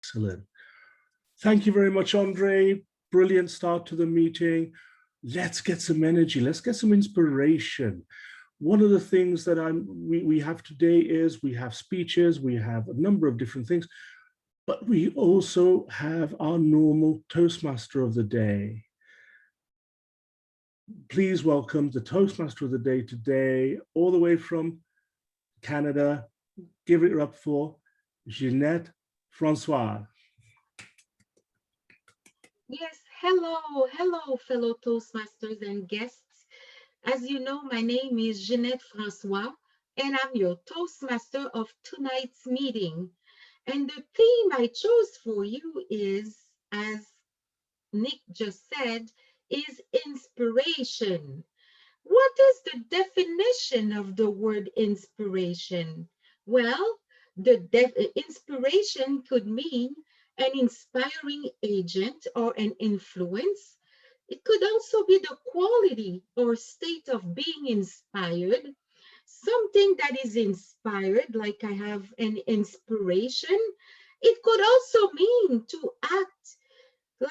Excellent. Thank you very much, Andriy. Brilliant start to the meeting. Let's get some energy. Let's get some inspiration. One of the things that we have today is we have speeches, we have a number of different things, but we also have our normal Toastmaster of the day. Please welcome the Toastmaster of the day today, all the way from Canada. Give it up for Ginette, François. Yes, hello, fellow Toastmasters and guests. As you know, my name is Ginette François, and I'm your Toastmaster of tonight's meeting. And the theme I chose for you is, as Nick just said, is inspiration. What is the definition of the word inspiration? Well, the inspiration could mean an inspiring agent or an influence. It could also be the quality or state of being inspired, something that is inspired, like I have an inspiration. It could also mean to act,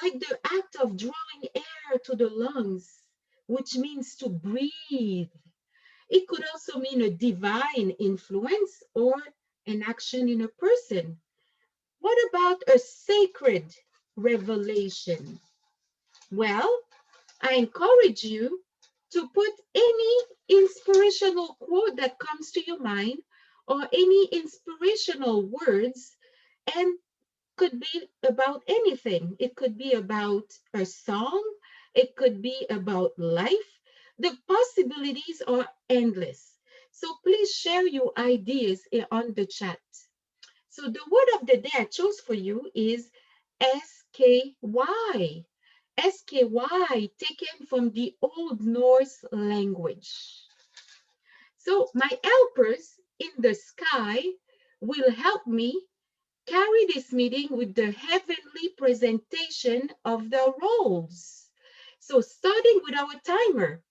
like the act of drawing air to the lungs, which means to breathe. It could also mean a divine influence or an action in a person. What about a sacred revelation? Well, I encourage you to put any inspirational quote that comes to your mind or any inspirational words, and could be about anything. It could be about a song. It could be about life. The possibilities are endless. So please share your ideas on the chat. So the word of the day I chose for you is SKY. SKY, taken from the Old Norse language. So my helpers in the sky will help me carry this meeting with the heavenly presentation of the roles. So starting with our timer,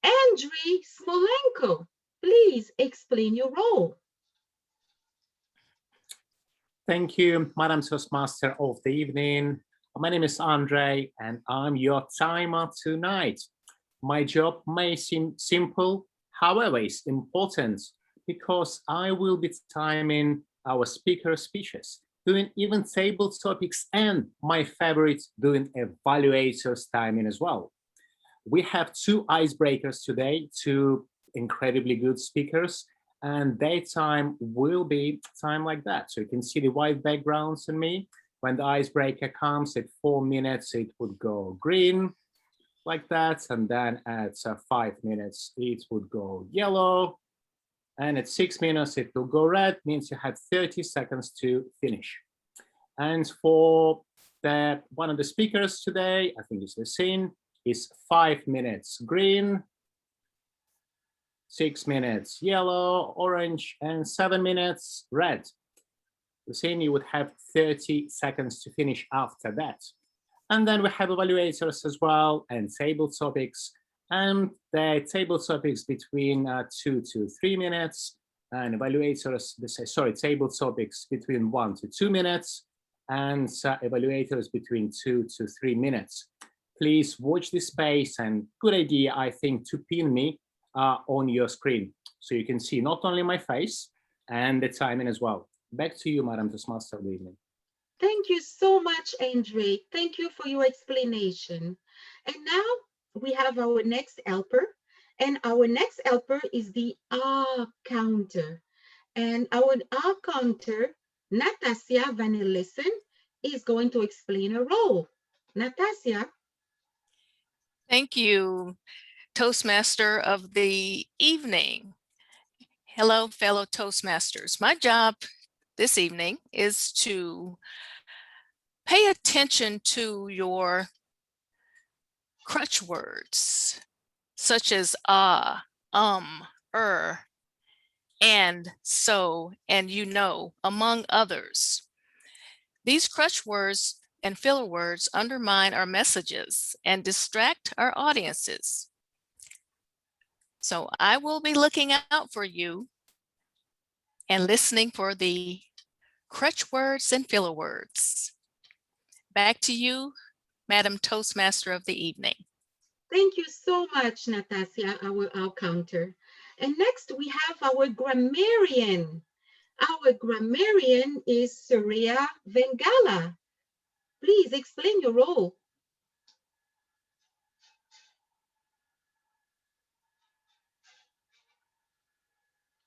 Andriy Smolenko, please explain your role. Thank you, Madam Toastmaster of the evening. My name is Andriy, and I'm your timer tonight. My job may seem simple, however, it's important because I will be timing our speaker speeches, doing even table topics, and my favorite, doing evaluators timing as well. We have two icebreakers today, two incredibly good speakers, and their time will be time like that. So you can see the white backgrounds on me. When the icebreaker comes at 4 minutes, it would go green like that. And then at 5 minutes, it would go yellow. And at 6 minutes, it will go red, means you have 30 seconds to finish. And for one of the speakers today, I think it's Lieceng, is 5 minutes green, 6 minutes yellow, orange, and 7 minutes red. Lieceng, you would have 30 seconds to finish after that. And then we have evaluators as well, and table topics. And the table topics between 2 to 3 minutes, and evaluators, table topics between 1 to 2 minutes, and evaluators between 2 to 3 minutes. Please watch this space, and good idea, I think, to pin me on your screen, so you can see not only my face and the timing as well. Back to you, Madam Toastmaster of the evening. Thank you so much, Andriy. Thank you for your explanation. And now we have our next helper, and our next helper is the AhCounter. And our AhCounter, Natasja van der Lissen, is going to explain her role. Natasja. Thank you, Toastmaster of the evening. Hello, fellow Toastmasters. My job this evening is to pay attention to your crutch words, such as and, so, and you know, among others. These crutch words and filler words undermine our messages and distract our audiences. So I will be looking out for you and listening for the crutch words and filler words. Back to you, Madam Toastmaster of the evening. Thank you so much, Natasha, our AhCounter. And next we have our grammarian. Our grammarian is Surya Vengala. Please explain your role.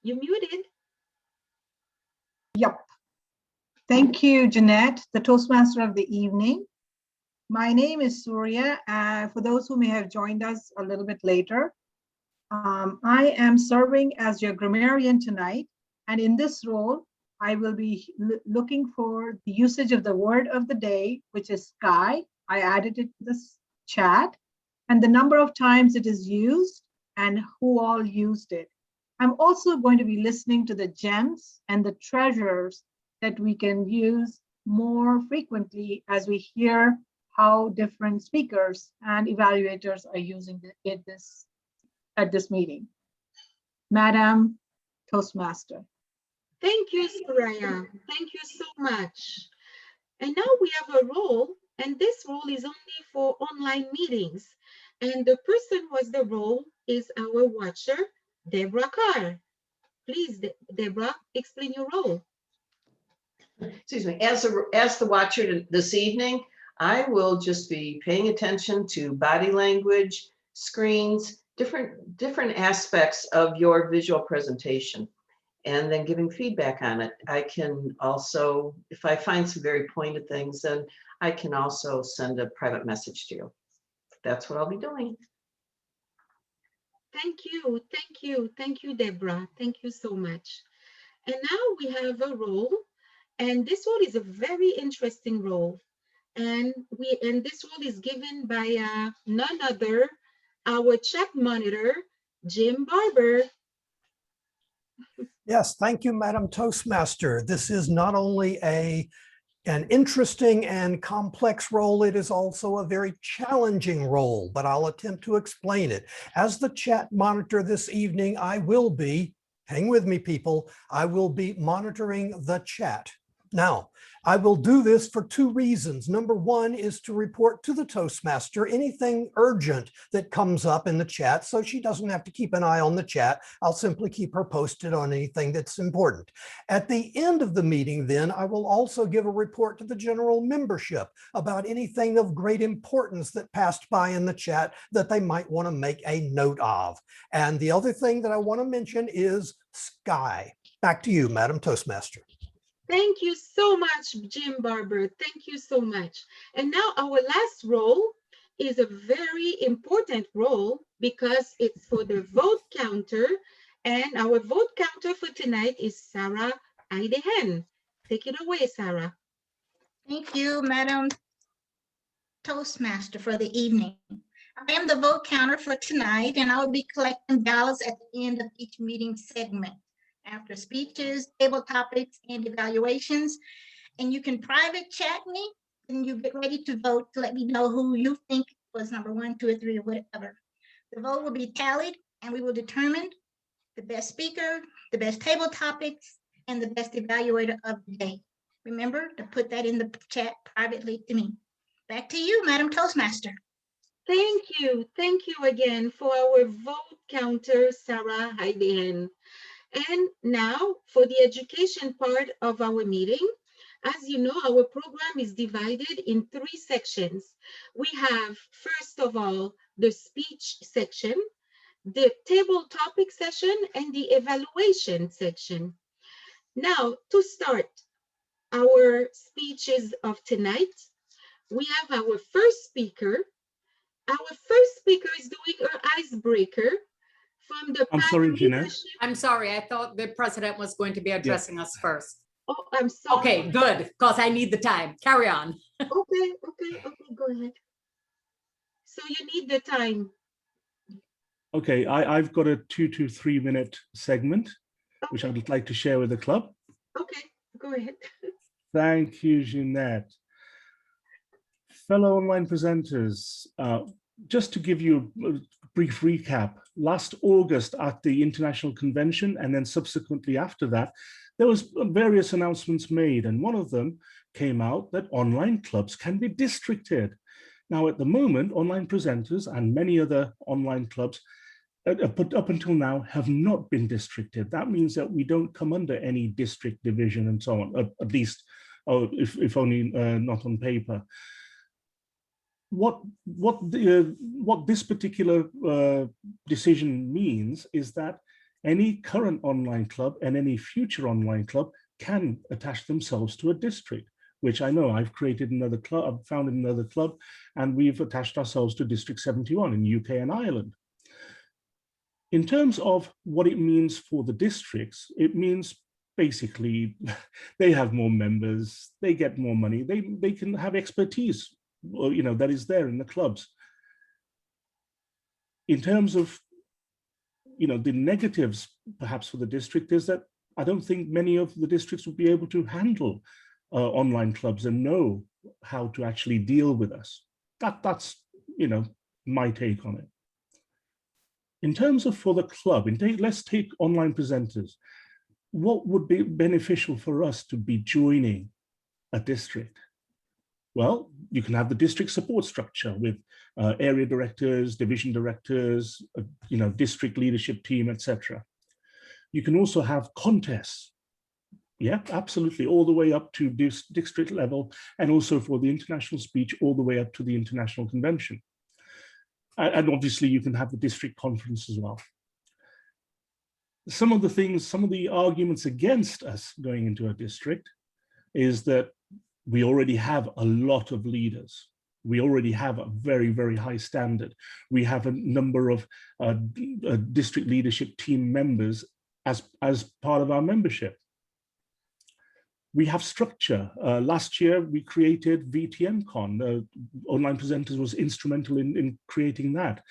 You muted. Yep. Thank you, Ginette, the Toastmaster of the evening. My name is Surya. For those who may have joined us a little bit later, I am serving as your grammarian tonight. And in this role, I will be looking for the usage of the word of the day, which is sky. I added it to this chat, and the number of times it is used and who all used it. I'm also going to be listening to the gems and the treasures that we can use more frequently as we hear how different speakers and evaluators are using it at this meeting. Madam Toastmaster. Thank you, Surya. Thank you so much. And now we have a role, and this role is only for online meetings. And the person who has the role is our watcher, Debra Carr. Please, Debra, explain your role. Excuse me, as the watcher this evening, I will just be paying attention to body language, screens, different aspects of your visual presentation, and then giving feedback on it. I can also, if I find some very pointed things, then I can also send a private message to you. That's what I'll be doing. Thank you, thank you, thank you, Debra. Thank you so much. And now we have a role, and this role is a very interesting role. And this role is given by none other, our chat monitor, Jim Barber. Yes, thank you, Madam Toastmaster. This is not only an interesting and complex role, it is also a very challenging role, but I'll attempt to explain it. As the chat monitor this evening, I will be, hang with me people, I will be monitoring the chat. Now, I will do this for two reasons. Number one is to report to the Toastmaster anything urgent that comes up in the chat, so she doesn't have to keep an eye on the chat. I'll simply keep her posted on anything that's important. At the end of the meeting, then, I will also give a report to the general membership about anything of great importance that passed by in the chat that they might want to make a note of. And the other thing that I want to mention is Sky. Back to you, Madam Toastmaster. Thank you so much, Jim Barber. Thank you so much. And now our last role is a very important role because it's for the vote counter. And our vote counter for tonight is Sarraldehen. Take it away, Sarah. Thank you, Madam Toastmaster, for the evening. I am the vote counter for tonight, and I will be collecting ballots at the end of each meeting segment. After speeches, table topics, and evaluations. And you can private chat me and you get ready to vote to let me know who you think was number 1, 2, or 3, or whatever. The vote will be tallied and we will determine the best speaker, the best table topics, and the best evaluator of the day. Remember to put that in the chat privately to me. Back to you, Madam Toastmaster. Thank you again for our vote counter, Sarraldehen. And now for the education part of our meeting. As you know, our program is divided in 3 sections. We have, first of all, the speech section, the table topic session, and the evaluation section. Now, to start our speeches of tonight, we have our first speaker. Our first speaker is doing our icebreaker. From the I'm sorry, Ginette. I'm sorry, I thought the president was going to be addressing us first. Oh, I'm sorry. Okay, good, because I need the time. Carry on. Okay, go ahead. So you need the time. Okay, I've got a 2 to 3 minute segment, which I'd like to share with the club. Okay, go ahead. Thank you, Ginette. Fellow online presenters, just to give you a brief recap, last August at the International Convention, and then subsequently after that, there was various announcements made, and one of them came out that online clubs can be districted. Now, at the moment, online presenters and many other online clubs up until now have not been districted. That means that we don't come under any district division and so on, at least, if only not on paper. What this particular decision means is that any current online club and any future online club can attach themselves to a district, which I know I've created another club, I've founded another club, and we've attached ourselves to District 71 in UK and Ireland. In terms of what it means for the districts, it means basically they have more members, they get more money, they can have expertise, you know, that is there in the clubs. In terms of, you know, the negatives perhaps for the district is that I don't think many of the districts would be able to handle online clubs and know how to actually deal with us. That's, you know, my take on it. In terms of for the club, let's take online presenters. What would be beneficial for us to be joining a district? Well, you can have the district support structure with area directors, division directors, you know, district leadership team, etc. You can also have contests. Yeah, absolutely, all the way up to district level, and also for the international speech, all the way up to the international convention. And obviously you can have the district conference as well. Some of the arguments against us going into a district is that we already have a lot of leaders. We already have a very, very high standard. We have a number of district leadership team members as part of our membership. We have structure. Last year, we created VTMCon. Online Presenters was instrumental in creating that,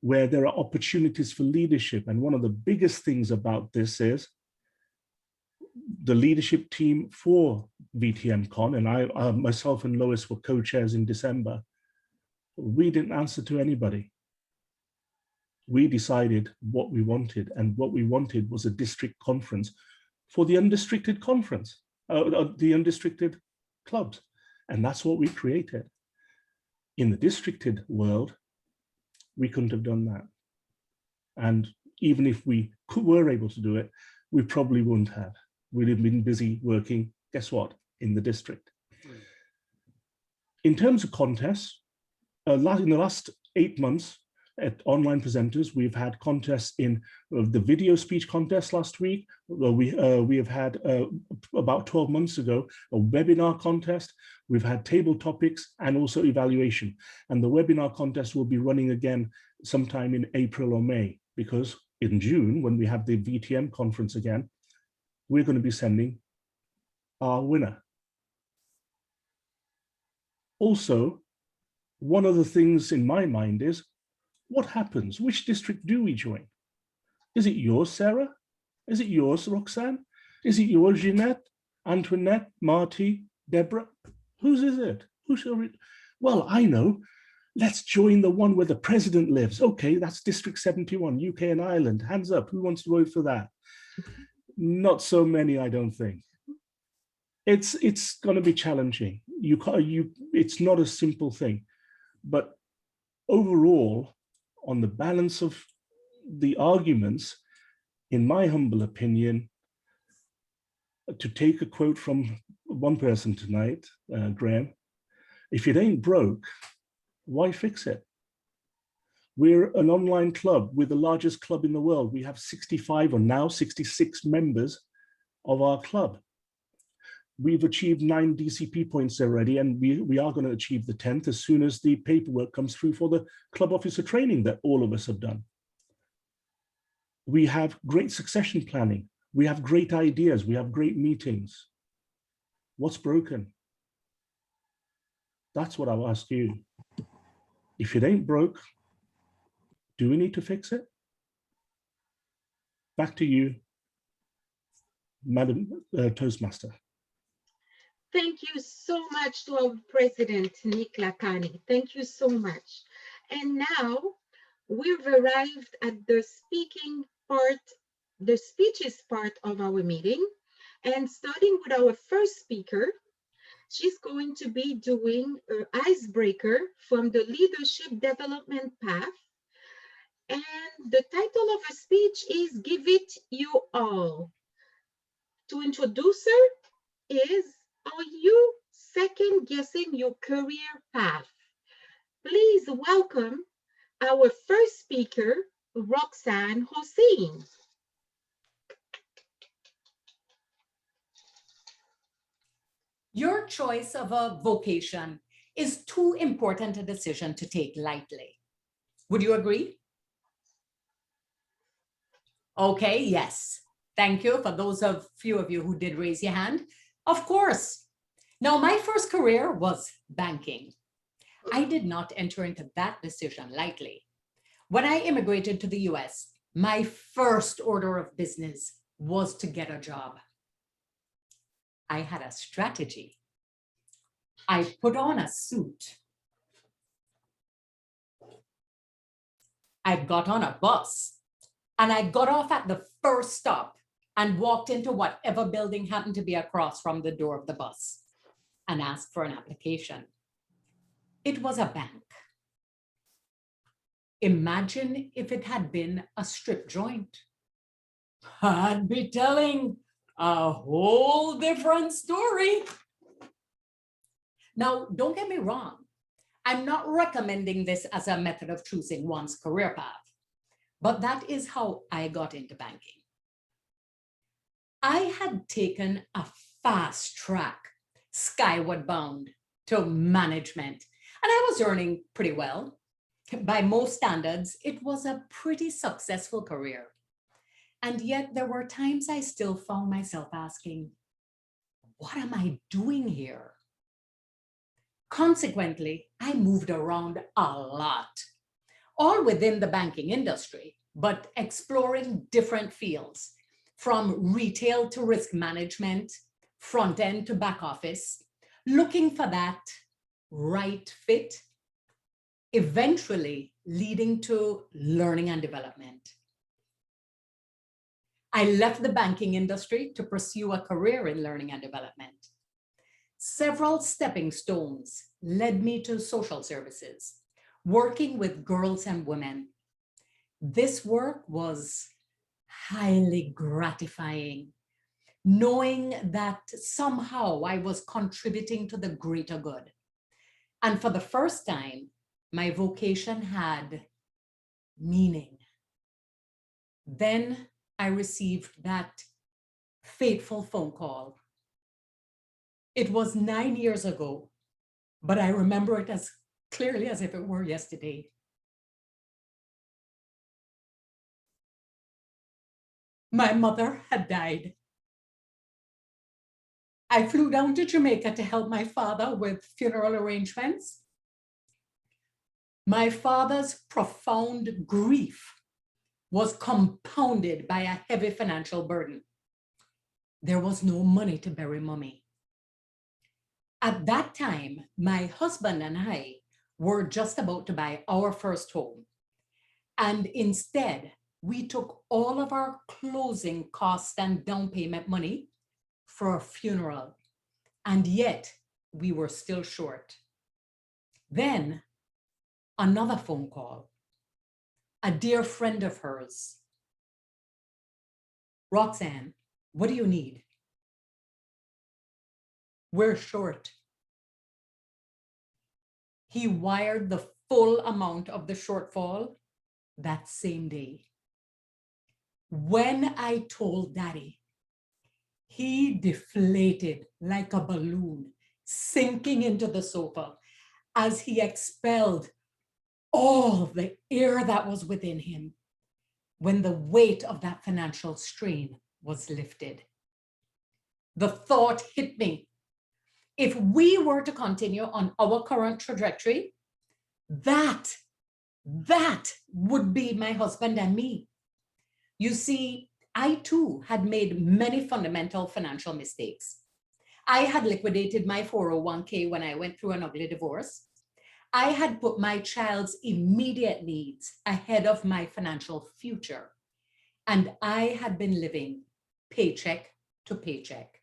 where there are opportunities for leadership. And one of the biggest things about this is the leadership team for VTMCon, and I myself and Lois were co-chairs in December. We didn't answer to anybody. We decided what we wanted, and what we wanted was a district conference for the undistricted conference. The undistricted clubs, and that's what we created. In the districted world, we couldn't have done that, and even if we were able to do it, we probably wouldn't have. We'd have been busy working, guess what, in the district. In terms of contests, in the last 8 months at Online Presenters, we've had contests in the video speech contest last week. We have had about 12 months ago a webinar contest. We've had table topics and also evaluation. And the webinar contest will be running again sometime in April or May, because in June, when we have the VTM conference again, we're going to be sending our winner. Also, one of the things in my mind is, what happens? Which district do we join? Is it yours, Sarah? Is it yours, Roxanne? Is it yours, Ginette, Antoinette, Marty, Debra? Whose is it? Who shall we? Well, I know. Let's join the one where the president lives. Okay, that's District 71, UK and Ireland. Hands up. Who wants to vote for that? Not so many, I don't think. It's going to be challenging. It's not a simple thing, but overall, on the balance of the arguments, in my humble opinion, to take a quote from one person tonight, Graham, if it ain't broke, why fix it? We're an online club. We're the largest club in the world. We have 65 or now 66 members of our club. We've achieved 9 DCP points already, and we are going to achieve the 10th as soon as the paperwork comes through for the club officer training that all of us have done. We have great succession planning. We have great ideas. We have great meetings. What's broken? That's what I'll ask you. If it ain't broke, do we need to fix it? Back to you, Madam Toastmaster. Thank you so much to our president, Nick Lakhani. Thank you so much. And now we've arrived at the speeches part of our meeting. And starting with our first speaker, she's going to be doing an icebreaker from the leadership development path. And the title of her speech is Give It You All. To introduce her is, are you second guessing your career path? Please welcome our first speaker, Roxanne Hosein. Your choice of a vocation is too important a decision to take lightly. Would you agree? Okay, yes. Thank you for those of few of you who did raise your hand. Of course. Now, my first career was banking. I did not enter into that decision lightly. When I immigrated to the US, my first order of business was to get a job. I had a strategy. I put on a suit. I got on a bus and I got off at the first stop and walked into whatever building happened to be across from the door of the bus and asked for an application. It was a bank. Imagine if it had been a strip joint. I'd be telling a whole different story. Now, don't get me wrong. I'm not recommending this as a method of choosing one's career path, but that is how I got into banking. I had taken a fast track, skyward bound to management, and I was earning pretty well. By most standards, it was a pretty successful career. And yet there were times I still found myself asking, what am I doing here? Consequently, I moved around a lot, all within the banking industry, but exploring different fields, from retail to risk management, front end to back office, looking for that right fit, eventually leading to learning and development. I left the banking industry to pursue a career in learning and development. Several stepping stones led me to social services, working with girls and women. This work was highly gratifying, knowing that somehow I was contributing to the greater good. And for the first time, my vocation had meaning. Then I received that fateful phone call. It was 9 years ago, but I remember it as clearly as if it were yesterday. My mother had died. I flew down to Jamaica to help my father with funeral arrangements. My father's profound grief was compounded by a heavy financial burden. There was no money to bury Mommy. At that time, my husband and I were just about to buy our first home. And instead, we took all of our closing costs and down payment money for a funeral. And yet, we were still short. Then, another phone call. A dear friend of hers. Roxanne, what do you need? We're short. He wired the full amount of the shortfall that same day. When I told Daddy, he deflated like a balloon, sinking into the sofa as he expelled all the air that was within him when the weight of that financial strain was lifted. The thought hit me. If we were to continue on our current trajectory, that would be my husband and me. You see, I too had made many fundamental financial mistakes. I had liquidated my 401k when I went through an ugly divorce. I had put my child's immediate needs ahead of my financial future. And I had been living paycheck to paycheck.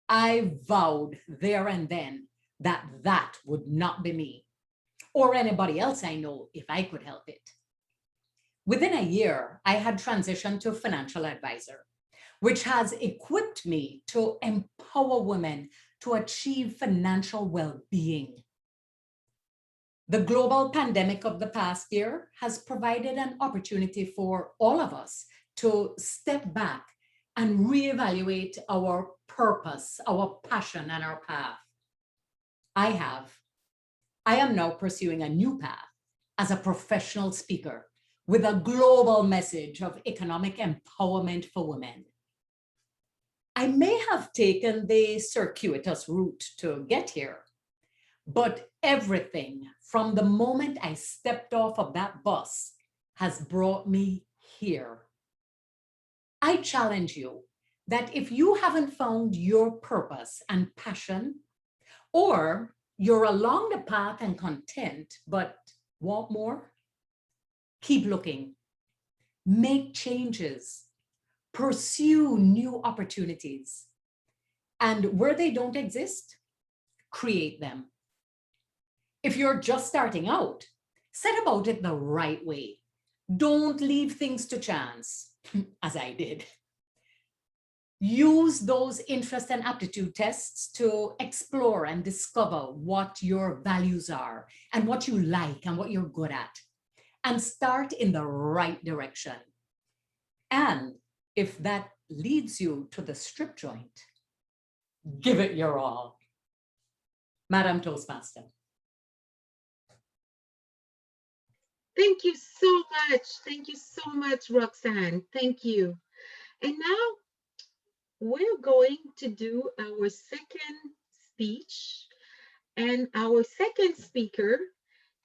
I vowed there and then that that would not be me or anybody else I know if I could help it. Within a year, I had transitioned to financial advisor, which has equipped me to empower women to achieve financial well-being. The global pandemic of the past year has provided an opportunity for all of us to step back and reevaluate our purpose, our passion, and our path. I am now pursuing a new path as a professional speaker with a global message of economic empowerment for women. I may have taken the circuitous route to get here, but everything from the moment I stepped off of that bus has brought me here. I challenge you that if you haven't found your purpose and passion, or you're along the path and content, but want more, keep looking, make changes, pursue new opportunities, and where they don't exist, create them. If you're just starting out, set about it the right way. Don't leave things to chance, as I did. Use those interest and aptitude tests to explore and discover what your values are and what you like and what you're good at, and start in the right direction. And if that leads you to the strip joint, give it your all. Madam Toastmaster. Thank you so much. Thank you so much, Roxanne. Thank you. And now we're going to do our second speech. And our second speaker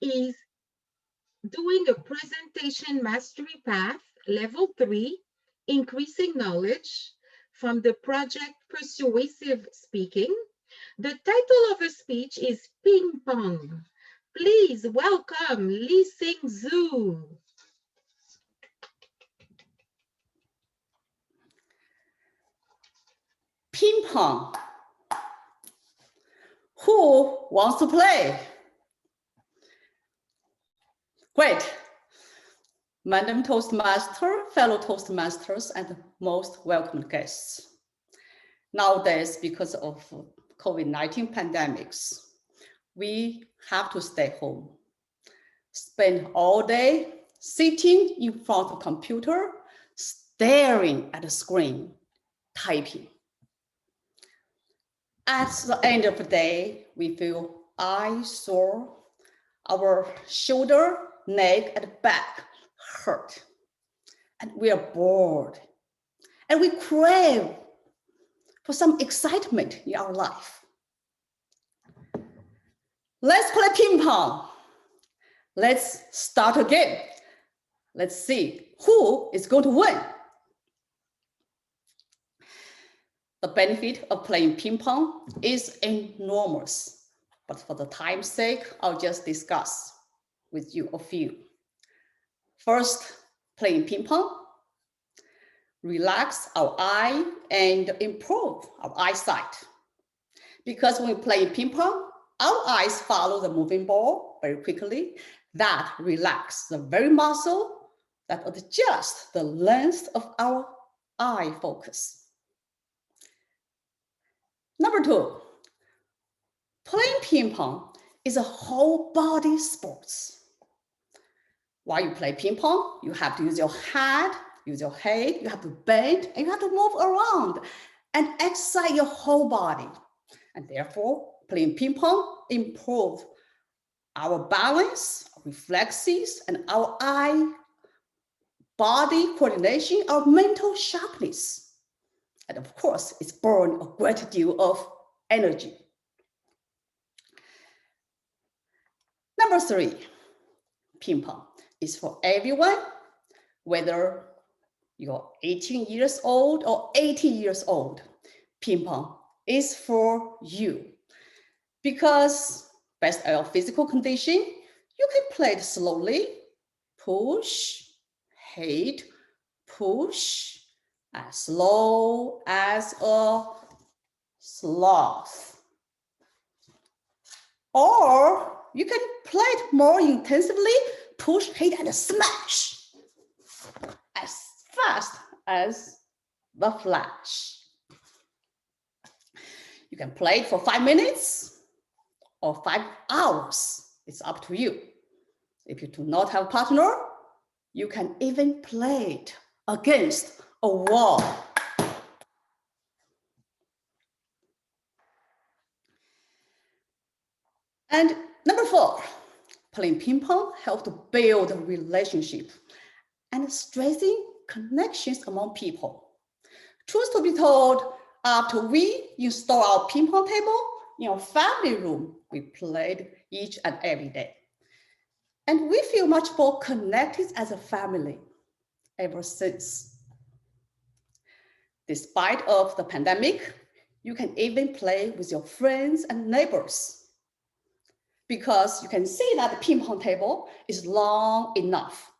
is doing a presentation mastery path, level 3, increasing knowledge from the project Persuasive Speaking. The title of her speech is Ping-Pong. Please welcome Lieceng Zhu. Ping-pong. Who wants to play? Great. Madam Toastmaster, fellow Toastmasters, and most welcome guests. Nowadays, because of COVID-19 pandemics, we have to stay home, spend all day sitting in front of the computer, staring at the screen, typing. At the end of the day, we feel eyesore, our shoulder, neck, and back hurt, and we are bored, and we crave for some excitement in our life. Let's play ping pong. Let's start again. Let's see who is going to win. The benefit of playing ping pong is enormous, but for the time's sake, I'll just discuss with you a few. First, playing ping pong, relax our eye and improve our eyesight. Because when we play ping pong, our eyes follow the moving ball very quickly. That relaxes the very muscle that adjusts the length of our eye focus. Number 2, playing ping pong is a whole body sports. While you play ping pong, you have to use your hand, use your head, you have to bend, and you have to move around and exercise your whole body. And therefore, playing ping pong improves our balance, reflexes, and our eye-body coordination, our mental sharpness. And of course, it's born a great deal of energy. Number 3, ping pong is for everyone, whether you're 18 years old or 80 years old. Ping pong is for you. Because based on your physical condition, you can play it slowly, push, hit, push, as slow as a sloth. Or you can play it more intensively, push, hit, and smash as fast as the flash. You can play it for 5 minutes or 5 hours. It's up to you. If you do not have a partner, you can even play it against a wall. And number 4, playing ping pong helps to build a relationship and strengthen connections among people. Truth to be told, after we install our ping pong table in our family room, we played each and every day. And we feel much more connected as a family ever since. Despite of the pandemic, you can even play with your friends and neighbors, because you can see that the ping pong table is long enough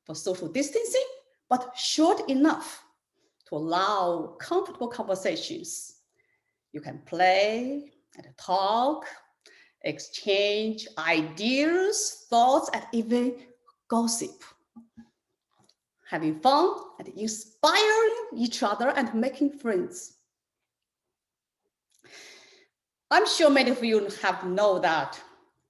for social distancing, but short enough to allow comfortable conversations. You can play and talk, exchange ideas, thoughts, and even gossip. Having fun and inspiring each other and making friends. I'm sure many of you have known that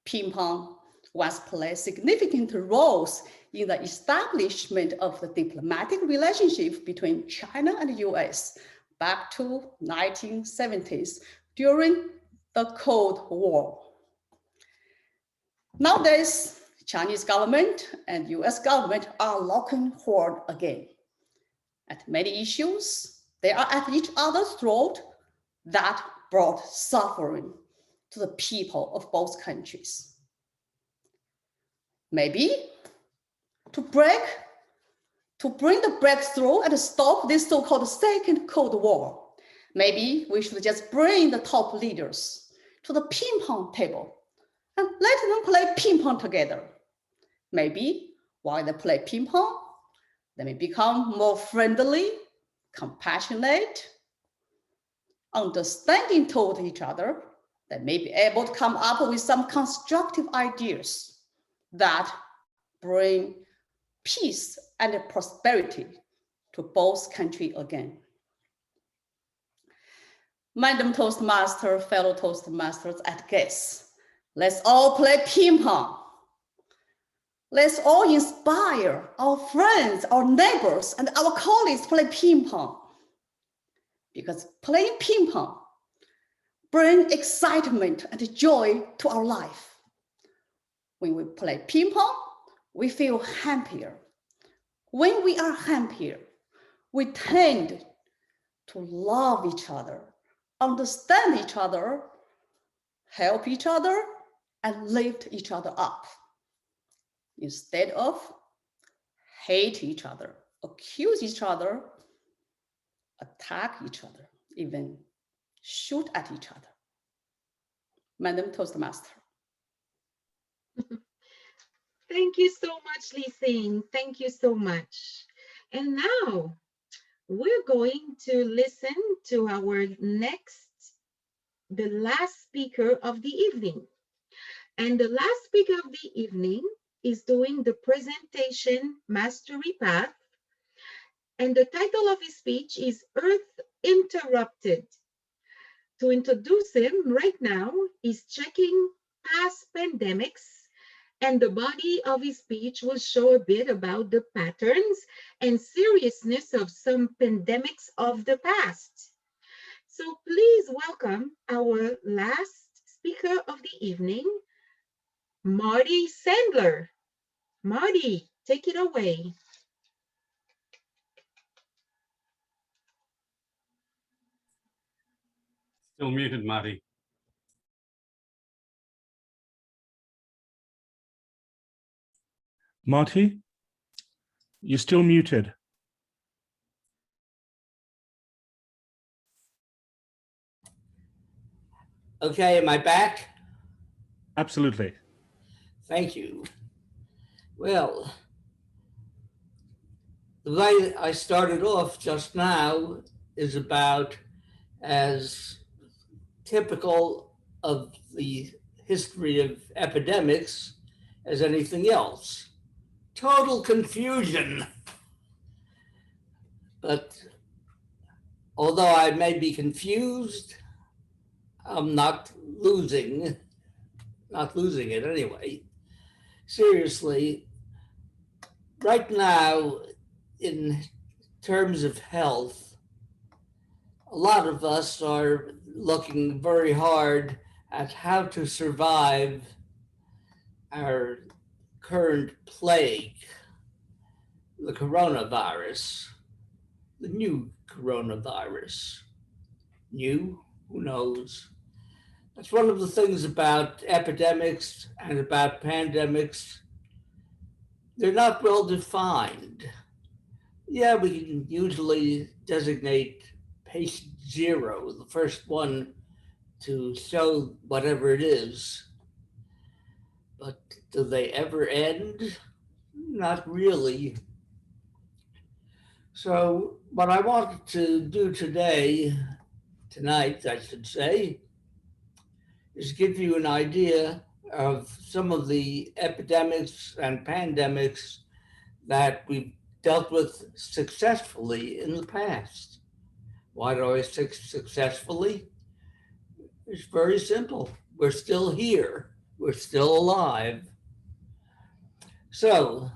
ping pong once played significant roles in the establishment of the diplomatic relationship between China and the US back to 1970s during the Cold War. Nowadays, Chinese government and US government are locking horns again. At many issues, they are at each other's throat. That brought suffering to the people of both countries. Maybe to bring the breakthrough and stop this so-called Second Cold War, maybe we should just bring the top leaders to the ping pong table and let them play ping pong together. Maybe while they play ping pong, they may become more friendly, compassionate, understanding toward each other. They may be able to come up with some constructive ideas that bring peace and prosperity to both countries again. Madam Toastmaster, fellow Toastmasters, and guests, let's all play ping pong. Let's all inspire our friends, our neighbors, and our colleagues to play ping pong. Because playing ping pong brings excitement and joy to our life. When we play ping pong, we feel happier. When we are happier, we tend to love each other, understand each other, help each other, and lift each other up, instead of hate each other, accuse each other, attack each other, even shoot at each other. Madam Toastmaster. Thank you so much, Lieceng. Thank you so much. And now we're going to listen to our the last speaker of the evening. And the last speaker of the evening is doing the presentation Mastery Path. And the title of his speech is Earth Interrupted. To introduce him right now, he's checking past pandemics, and the body of his speech will show a bit about the patterns and seriousness of some pandemics of the past. So please welcome our last speaker of the evening, Marty Sandler. Marty, take it away. Still muted, Marty. Marty, you're still muted. Okay, am I back? Absolutely. Thank you. Well, the way I started off just now is about as typical of the history of epidemics as anything else. Total confusion. But although I may be confused, I'm not losing it anyway. Seriously, right now, in terms of health, a lot of us are looking very hard at how to survive our current plague, the coronavirus, the new coronavirus. New? Who knows? That's one of the things about epidemics and about pandemics. They're not well defined. Yeah, we can usually designate patient 0, the first one to show whatever it is. But do they ever end? Not really. So what I wanted to do tonight, I should say, is give you an idea of some of the epidemics and pandemics that we've dealt with successfully in the past. Why do I say successfully? It's very simple. We're still here. We're still alive. So,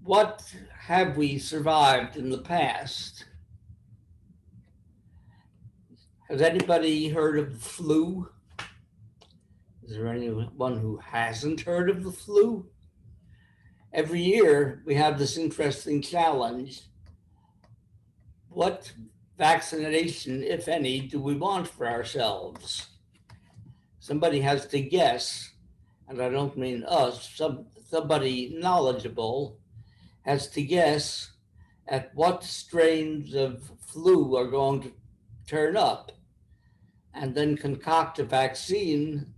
what have we survived in the past? Has anybody heard of the flu? Is there anyone who hasn't heard of the flu? Every year we have this interesting challenge. What vaccination, if any, do we want for ourselves? Somebody has to guess, and I don't mean us, somebody knowledgeable has to guess at what strains of flu are going to turn up, and then concoct a vaccine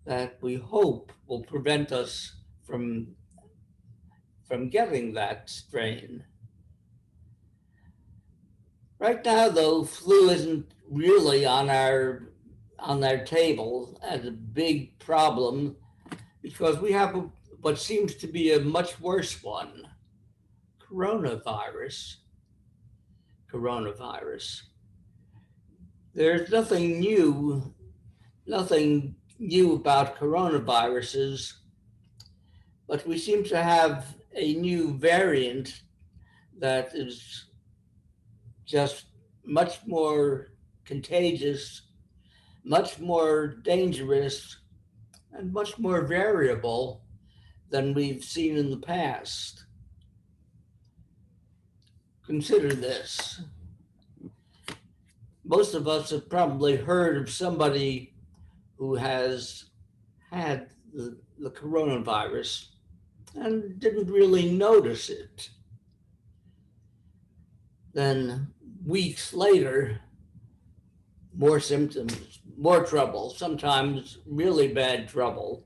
that we hope will prevent us from getting that strain. Right now, though, flu isn't really on our table as a big problem because we have what seems to be a much worse one, coronavirus. There's nothing new about coronaviruses, but we seem to have a new variant that is just much more contagious, much more dangerous, and much more variable than we've seen in the past. Consider this. Most of us have probably heard of somebody who has had the coronavirus and didn't really notice it. Then weeks later, more symptoms, more trouble, sometimes really bad trouble.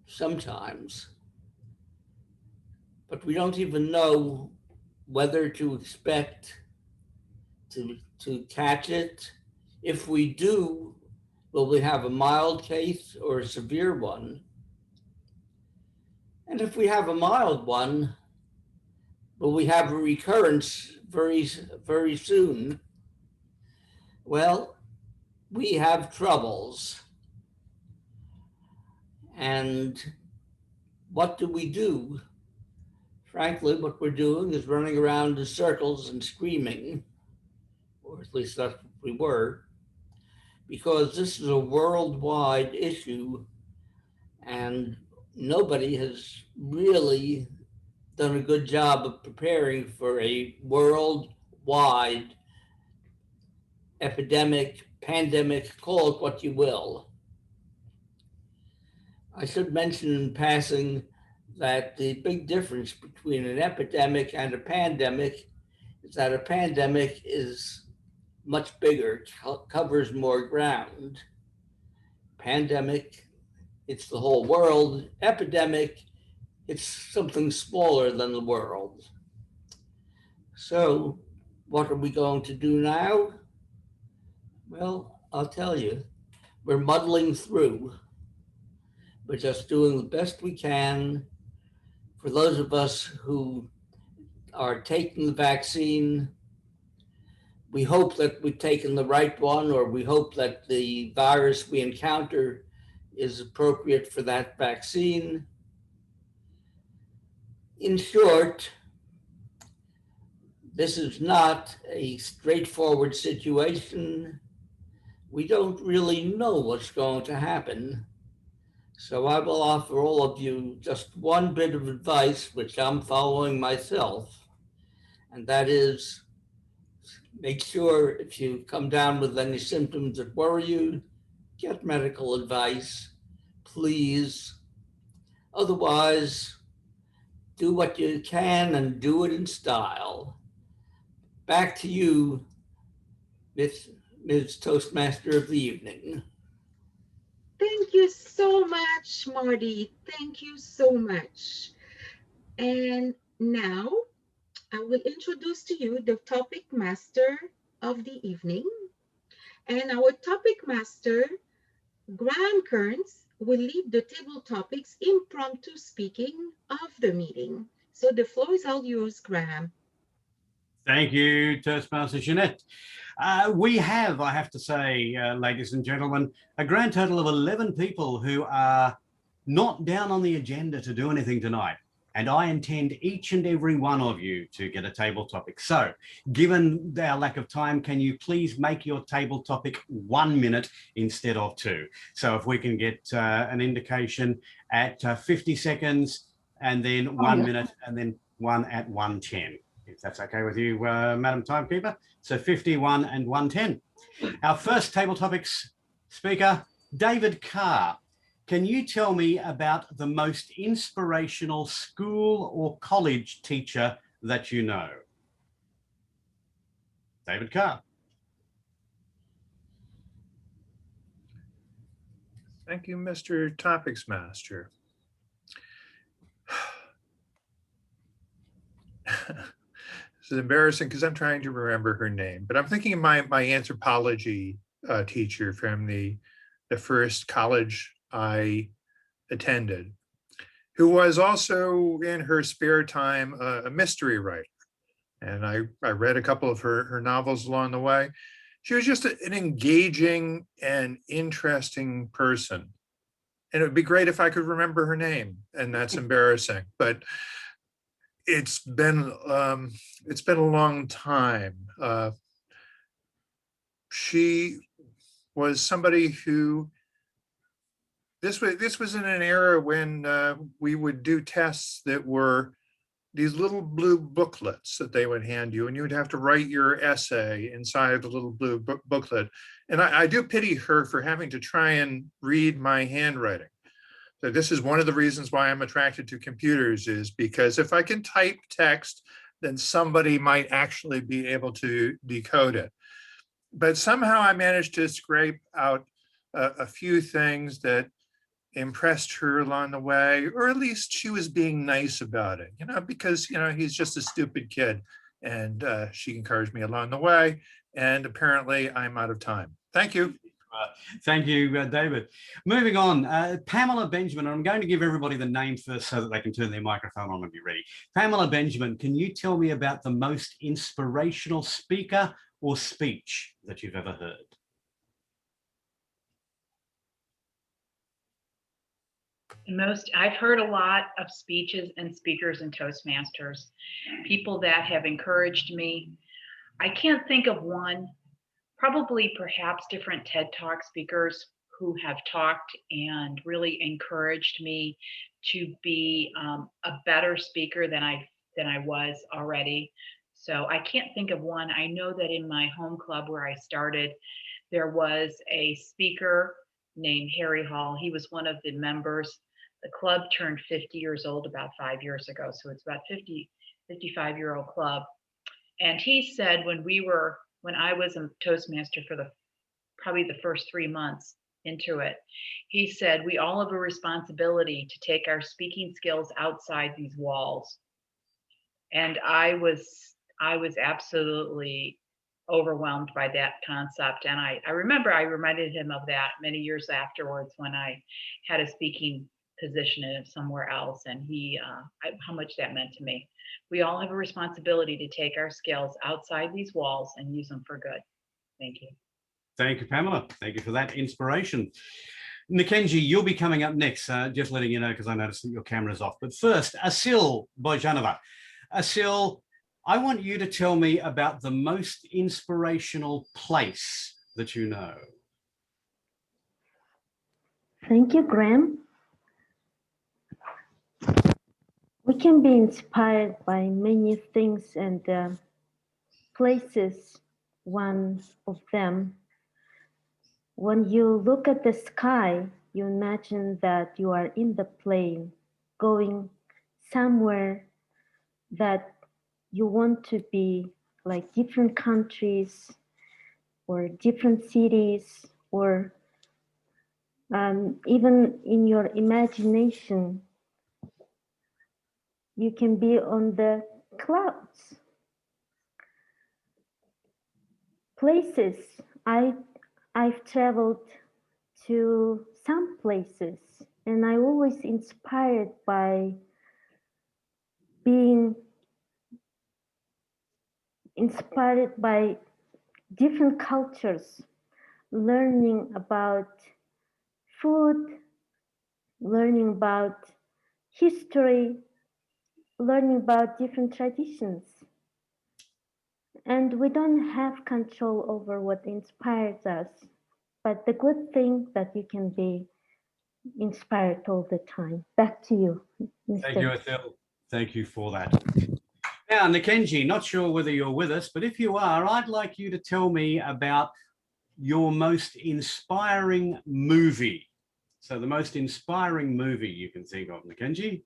Sometimes. But we don't even know whether to expect to catch it. If we do, will we have a mild case or a severe one? And if we have a mild one, will we have a recurrence very, very soon? Well, we have troubles. And what do? Frankly, what we're doing is running around in circles and screaming, or at least that's what we were, because this is a worldwide issue and nobody has really done a good job of preparing for a worldwide epidemic, pandemic, call it what you will. I should mention in passing that the big difference between an epidemic and a pandemic is that a pandemic is much bigger, covers more ground. Pandemic, it's the whole world. Epidemic, It's something smaller than the world. So what are we going to do now? Well, I'll tell you, we're muddling through. We're just doing the best we can. For those of us who are taking the vaccine, we hope that we've taken the right one, or we hope that the virus we encounter is appropriate for that vaccine. In short, this is not a straightforward situation. We don't really know what's going to happen. So I will offer all of you just one bit of advice, which I'm following myself, and that is, make sure if you come down with any symptoms that worry you, get medical advice, please. Otherwise, do what you can and do it in style. Back to you, Ms. Toastmaster of the evening. Thank you so much, Marty. Thank you so much. And now I will introduce to you the topic master of the evening. And our topic master, Graham Cairns, will lead the table topics impromptu speaking of the meeting. So the floor is all yours, Graham. Thank you, Toastmaster Ginette. We have, I have to say, ladies and gentlemen, a grand total of 11 people who are not down on the agenda to do anything tonight. And I intend each and every one of you to get a table topic. So given our lack of time, can you please make your table topic 1 minute instead of 2? So if we can get an indication at 50 seconds and then 1 minute and then one at 1:10. If that's okay with you, Madam Timekeeper. So 51 and 1:10. Our first table topics speaker, David Carr. Can you tell me about the most inspirational school or college teacher that you know? David Carr. Thank you, Mr. Topics Master. This is embarrassing because I'm trying to remember her name, but I'm thinking of my anthropology teacher from the first college I attended, who was also in her spare time a mystery writer. And I read a couple of her novels along the way. She was just an engaging and interesting person. And it would be great if I could remember her name, and that's embarrassing, but it's been a long time. She was somebody who, this was in an era when we would do tests that were these little blue booklets that they would hand you, and you would have to write your essay inside the little blue booklet. And I do pity her for having to try and read my handwriting. So this is one of the reasons why I'm attracted to computers, is because if I can type text, then somebody might actually be able to decode it. But somehow I managed to scrape out a few things that impressed her along the way, or at least she was being nice about it, because, he's just a stupid kid, and she encouraged me along the way. And apparently I'm out of time. Thank you. Thank you, David. Moving on, Pamela Benjamin. I'm going to give everybody the name first so that they can turn their microphone on and be ready. Pamela Benjamin, can you tell me about the most inspirational speaker or speech that you've ever heard? I've heard a lot of speeches and speakers and Toastmasters, people that have encouraged me. I can't think of one. Probably perhaps different TED Talk speakers who have talked and really encouraged me to be a better speaker than I was already. So I can't think of one. I know that in my home club where I started, there was a speaker named Harry Hall. He was one of the members. The club turned 50 years old about 5 years ago. So it's about 55-year-old club. And he said when I was a Toastmaster for probably the first 3 months into it. He said, we all have a responsibility to take our speaking skills outside these walls. And I was absolutely overwhelmed by that concept. And I remember I reminded him of that many years afterwards when I had a speaking position in somewhere else, and how much that meant to me. We all have a responsibility to take our skills outside these walls and use them for good. Thank you. Thank you, Pamela. Thank you for that inspiration. Nikenji, you'll be coming up next, just letting you know, because I noticed that your camera's off. But first, Asil Bojanova. Asil, I want you to tell me about the most inspirational place that you know. Thank you, Graham. We can be inspired by many things, and places, one of them. When you look at the sky, you imagine that you are in the plane going somewhere that you want to be, like different countries or different cities, or even in your imagination, you can be on the clouds. Places, I've traveled to some places, and I always inspired by being inspired by different cultures, learning about food, learning about history, learning about different traditions. And we don't have control over what inspires us, but the good thing that you can be inspired all the time. Back to you, Mr. Thank you, Asil. Thank you for that. Now, Nikenji, not sure whether you're with us, but if you are, I'd like you to tell me about your most inspiring movie. So the most inspiring movie you can think of, Nikenji.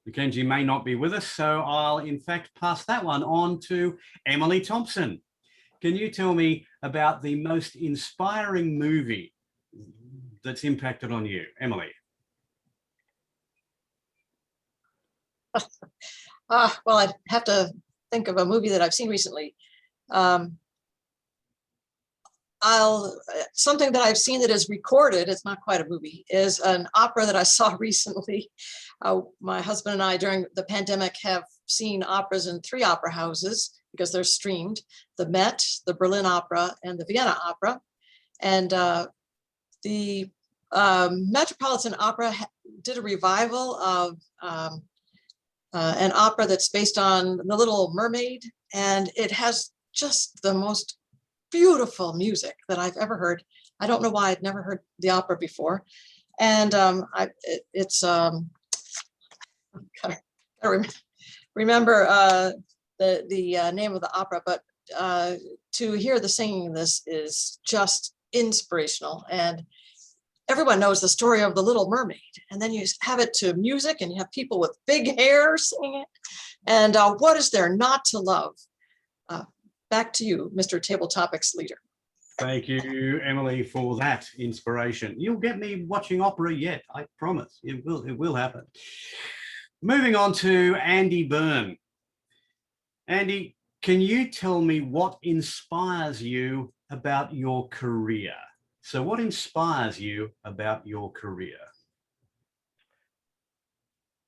Nikenji may not be with us, so I'll in fact pass that one on to Emily Thompson. Can you tell me about the most inspiring movie that's impacted on you, Emily? Well, I'd have to think of a movie that I've seen recently. Something that I've seen that is recorded, it's not quite a movie, is an opera that I saw recently. My husband and I during the pandemic have seen operas in 3 opera houses because they're streamed: the Met, the Berlin Opera, and the Vienna Opera. And the Metropolitan Opera did a revival of an opera that's based on The Little Mermaid, and it has just the most beautiful music that I've ever heard. I don't know why I'd never heard the opera before. And I remember the name of the opera, but to hear the singing in this is just inspirational. And everyone knows the story of The Little Mermaid, and then you have it to music and you have people with big hair singing it. And what is there not to love? Back to you, Mr. Table Topics leader. Thank you, Emily, for that inspiration. You'll get me watching opera yet, I promise. It will happen. Moving on to Andy Byrne. Andy, can you tell me what inspires you about your career? So what inspires you about your career?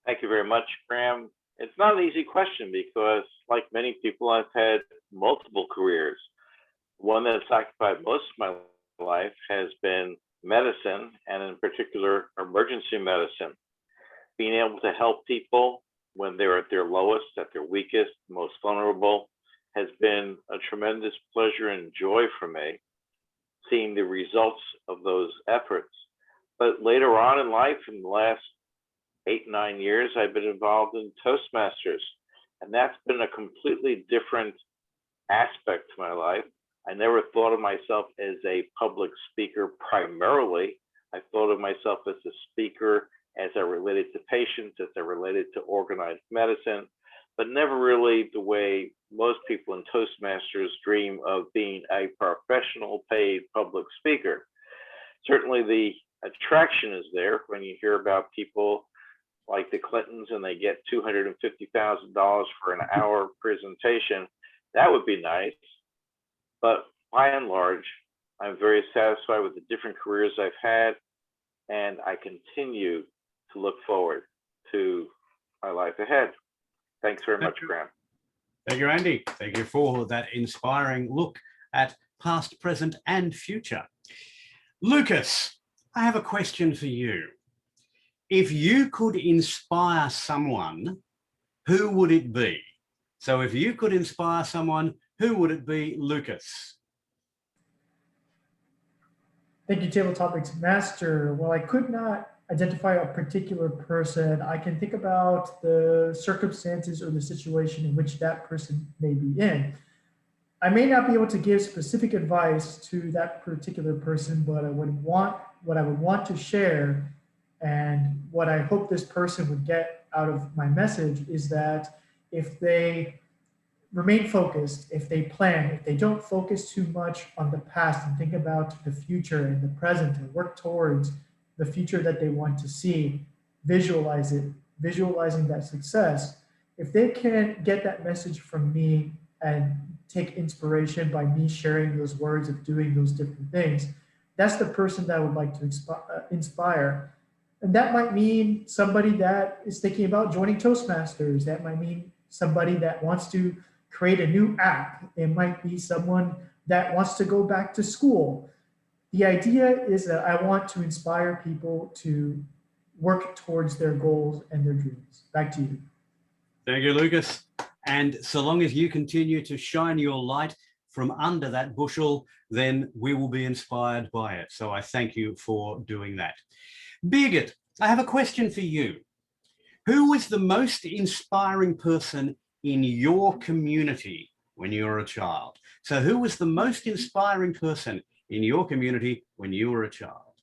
Thank you very much, Graham. It's not an easy question because, like many people, I've had multiple careers. One that's occupied most of my life has been medicine, and in particular, emergency medicine. Being able to help people when they're at their lowest, at their weakest, most vulnerable, has been a tremendous pleasure and joy for me, seeing the results of those efforts. But later on in life, in the last 8-9 years, I've been involved in Toastmasters, and that's been a completely different aspect to my life. I never thought of myself as a public speaker primarily. I thought of myself as a speaker as I related to patients, as I related to organized medicine. but never really the way most people in Toastmasters dream of being a professional paid public speaker. Certainly the attraction is there when you hear about people like the Clintons and they get $250,000 for an hour presentation. That would be nice. But by and large, I'm very satisfied with the different careers I've had, and I continue to look forward to my life ahead. Thanks very much, Graham. Thank you, Andy. Thank you for that inspiring look at past, present, and future. Lukas, I have a question for you. If you could inspire someone, who would it be? So if you could inspire someone, who would it be, Lukas? Thank you, Table Topics Master. Well, I could not identify a particular person. I can think about the circumstances or the situation in which that person may be in. I may not be able to give specific advice to that particular person, but what I would want to share and what I hope this person would get out of my message is that if they remain focused, if they plan, if they don't focus too much on the past and think about the future and the present and work towards the future that they want to see, visualize it, visualizing that success, if they can get that message from me and take inspiration by me sharing those words of doing those different things, that's the person that I would like to inspire. And that might mean somebody that is thinking about joining Toastmasters. That might mean somebody that wants to create a new app. It might be someone that wants to go back to school. The idea is that I want to inspire people to work towards their goals and their dreams. Back to you. Thank you, Lukas. And so long as you continue to shine your light from under that bushel, then we will be inspired by it. So I thank you for doing that. Birgit, I have a question for you. Who was the most inspiring person in your community when you were a child? So who was the most inspiring person in your community when you were a child?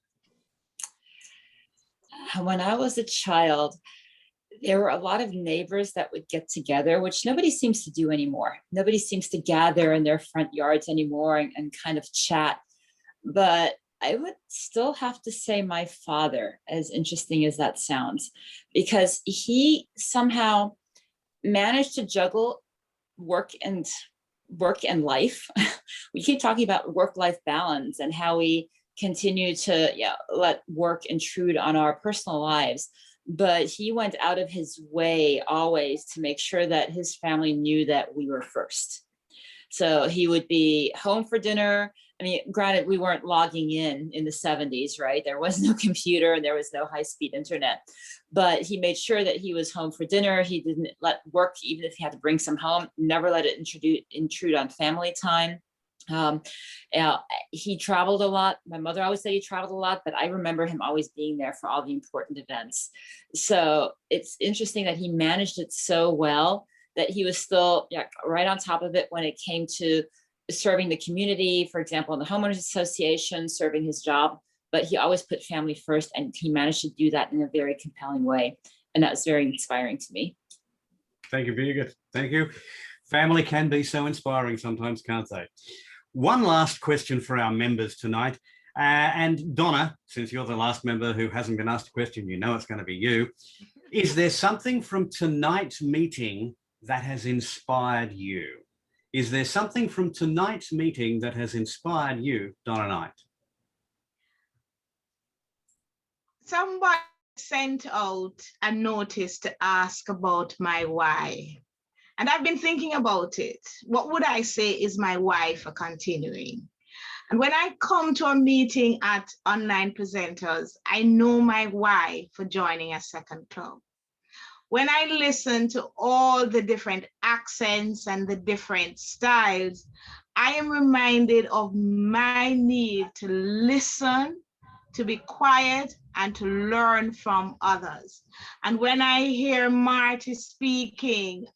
When I was a child, there were a lot of neighbors that would get together, which nobody seems to do anymore. Nobody seems to gather in their front yards anymore and kind of chat. But I would still have to say my father, as interesting as that sounds, because he somehow managed to juggle work and life. We keep talking about work-life balance and how we continue to let work intrude on our personal lives. But he went out of his way always to make sure that his family knew that we were first. So he would be home for dinner. I mean, granted, we weren't logging in the 70s, right? There was no computer and there was no high-speed internet, but he made sure that he was home for dinner. He didn't let work, even if he had to bring some home, never let it intrude on family time. He traveled a lot. My mother always said he traveled a lot, but I remember him always being there for all the important events. So it's interesting that he managed it so well that he was still right on top of it when it came to serving the community, for example, in the homeowners association, serving his job, but he always put family first, and he managed to do that in a very compelling way. And that was very inspiring to me. Thank you, Birgit. Thank you. Family can be so inspiring sometimes, can't they? One last question for our members tonight. And Donna, since you're the last member who hasn't been asked a question, you know it's going to be you. Is there something from tonight's meeting that has inspired you? Is there something from tonight's meeting that has inspired you, Donna Knight? Somebody sent out a notice to ask about my why. And I've been thinking about it. What would I say is my why for continuing? And when I come to a meeting at Online Presenters, I know my why for joining a second club. When I listen to all the different accents and the different styles, I am reminded of my need to listen, to be quiet, and to learn from others. And when I hear Marty speaking,